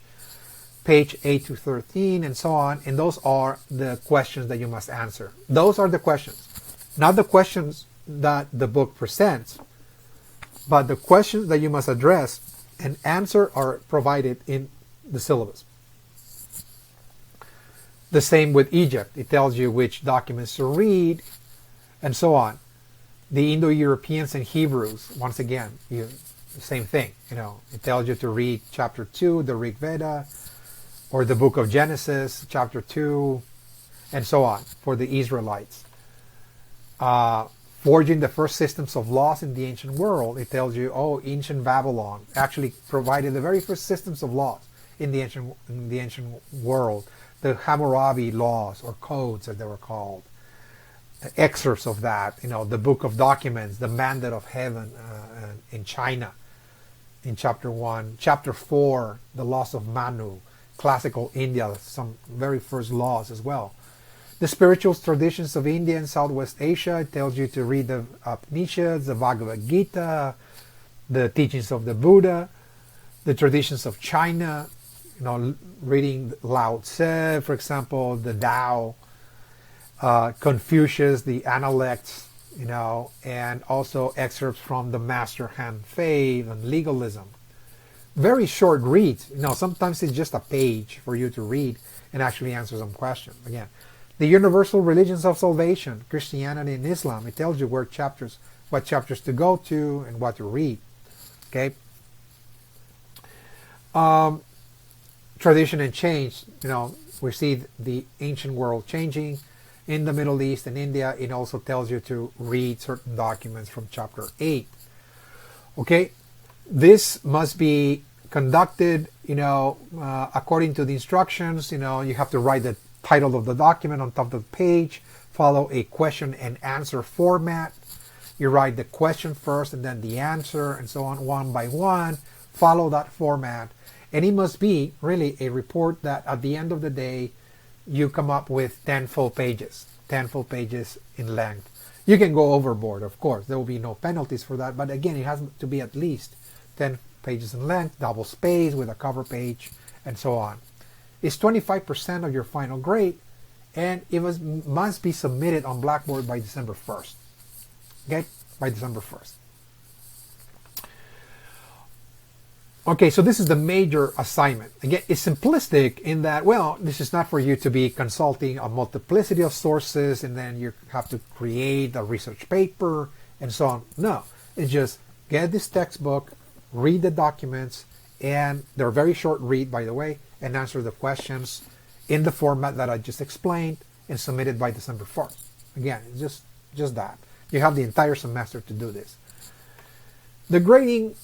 page 8 to 13, and so on. And those are the questions that you must answer. Those are the questions, not the questions that the book presents, but the questions that you must address and answer are provided in the syllabus. The same with Egypt. It tells you which documents to read, and so on. The Indo-Europeans and Hebrews, once again, same thing. It tells you to read chapter 2, the Rig Veda, or the book of Genesis, chapter 2, and so on, for the Israelites. Forging the first systems of laws in the ancient world. It tells you, ancient Babylon actually provided the very first systems of laws in the ancient world. The Hammurabi laws, or codes as they were called. Excerpts of that, the book of documents, the Mandate of Heaven in China, in chapter 1. Chapter 4, the laws of Manu, classical India, some very first laws as well. The spiritual traditions of India and Southwest Asia. It tells you to read the Upanishads, the Bhagavad Gita, the teachings of the Buddha, the traditions of China, reading Lao Tse, for example, the Tao, Confucius, the Analects, and also excerpts from the Master Han Fei and legalism. Very short reads. Sometimes it's just a page for you to read and actually answer some questions. Again, the universal religions of salvation, Christianity and Islam. It tells you what chapters to go to and what to read. Okay. Tradition and change. We see the ancient world changing in the Middle East and India. It also tells you to read certain documents from chapter 8. Okay. This must be conducted, according to the instructions. You have to write the title of the document on top of the page, follow a question and answer format. You write the question first and then the answer, and so on, one by one. Follow that format. And it must be really a report that at the end of the day, you come up with 10 full pages in length. You can go overboard, of course. There will be no penalties for that. But again, it has to be at least 10 pages in length, double space with a cover page, and so on. It's 25% of your final grade, and must be submitted on Blackboard by December 1st. Okay, by December 1st. Okay, so this is the major assignment. Again, it's simplistic in that, well, this is not for you to be consulting a multiplicity of sources and then you have to create a research paper and so on. No, it's just get this textbook, read the documents, and they're very short read, by the way, and answer the questions in the format that I just explained and submit it by December 4th. Again, it's just that. You have the entire semester to do this. The grading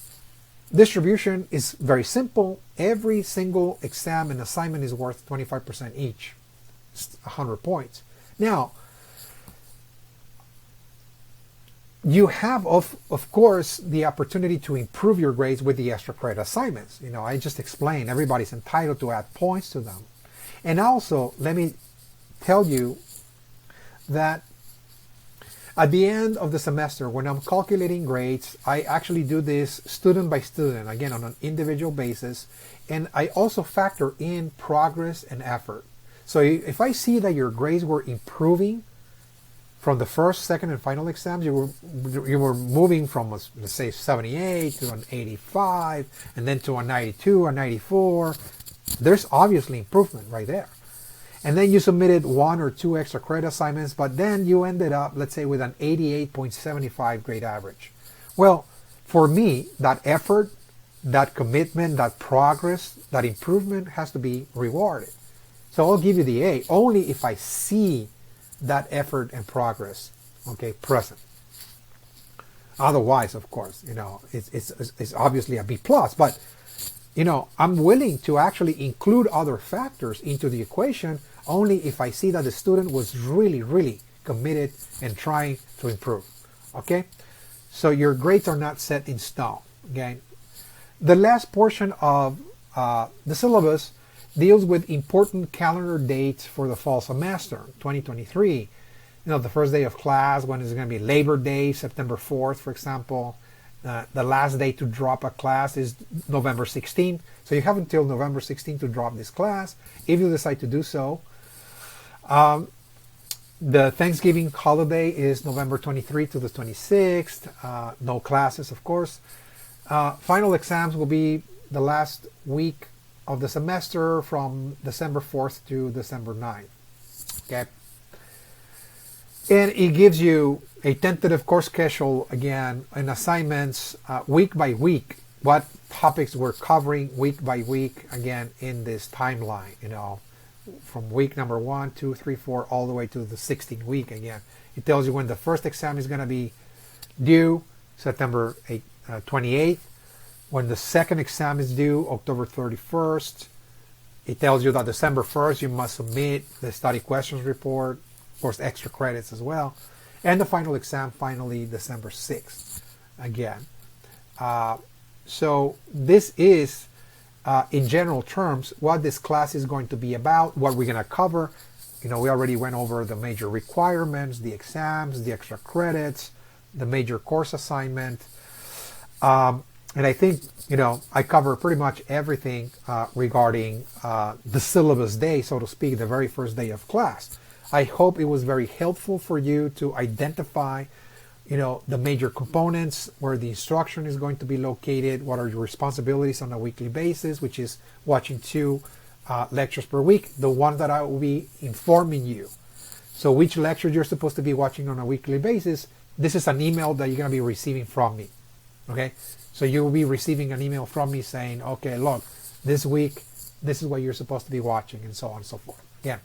distribution is very simple. Every single exam and assignment is worth 25% each. It's 100 points. Now, you have, of course, the opportunity to improve your grades with the extra credit assignments. You know, I just explained everybody's entitled to add points to them. And also, let me tell you that at the end of the semester, when I'm calculating grades, I actually do this student by student, again, on an individual basis. And I also factor in progress and effort. So if I see that your grades were improving from the first, second, and final exams, you were moving from, let's say, 78 to an 85, and then to a 92, a 94, there's obviously improvement right there. And then you submitted 1 or 2 extra credit assignments, but then you ended up, let's say, with an 88.75 grade average. Well, for me, that effort, that commitment, that progress, that improvement has to be rewarded. So I'll give you the A only if I see that effort and progress, okay, present. Otherwise, of course, you know, it's obviously a B plus, but you know, I'm willing to actually include other factors into the equation only if I see that the student was really, really committed and trying to improve. Okay? So your grades are not set in stone. Okay? The last portion of the syllabus deals with important calendar dates for the fall semester, 2023. You know, the first day of class, when it's going to be Labor Day, September 4th, for example. The last day to drop a class is November 16th. So you have until November 16th to drop this class, if you decide to do so. The Thanksgiving holiday is November 23rd to the 26th. No classes, of course. Final exams will be the last week of the semester from December 4th to December 9th. Okay. And it gives you a tentative course schedule, again, and assignments week by week, what topics we're covering week by week, again, in this timeline, you know, from week number 1, 2, 3, 4, all the way to the 16th week, again. It tells you when the first exam is going to be due, September 28th, when the second exam is due, October 31st. It tells you that December 1st, you must submit the study questions report, of course, extra credits as well. And the final exam, finally, December 6th, again. So this is, in general terms, what this class is going to be about, what we're going to cover. You know, we already went over the major requirements, the exams, the extra credits, the major course assignment. And I think, you know, I cover pretty much everything regarding the syllabus day, so to speak, the very first day of class. I hope it was very helpful for you to identify, you know, the major components, where the instruction is going to be located, what are your responsibilities on a weekly basis, which is watching 2 lectures per week, the ones that I will be informing you. So which lecture you're supposed to be watching on a weekly basis, this is an email that you're going to be receiving from me. Okay? So you will be receiving an email from me saying, okay, look, this week, this is what you're supposed to be watching, and so on and so forth. Again,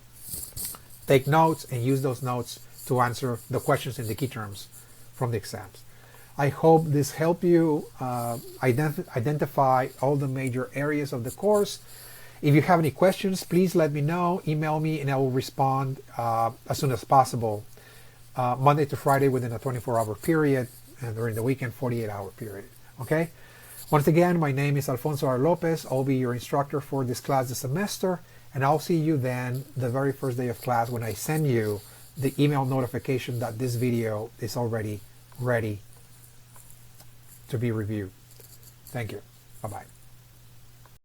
take notes and use those notes to answer the questions in the key terms from the exams. I hope this helped you identify all the major areas of the course. If you have any questions, please let me know. Email me and I will respond as soon as possible. Monday to Friday within a 24-hour period, and during the weekend, 48-hour period. Okay? Once again, my name is Alfonso R. Lopez. I'll be your instructor for this class this semester. And I'll see you then the very first day of class when I send you the email notification that this video is already ready to be reviewed. Thank you. Bye-bye.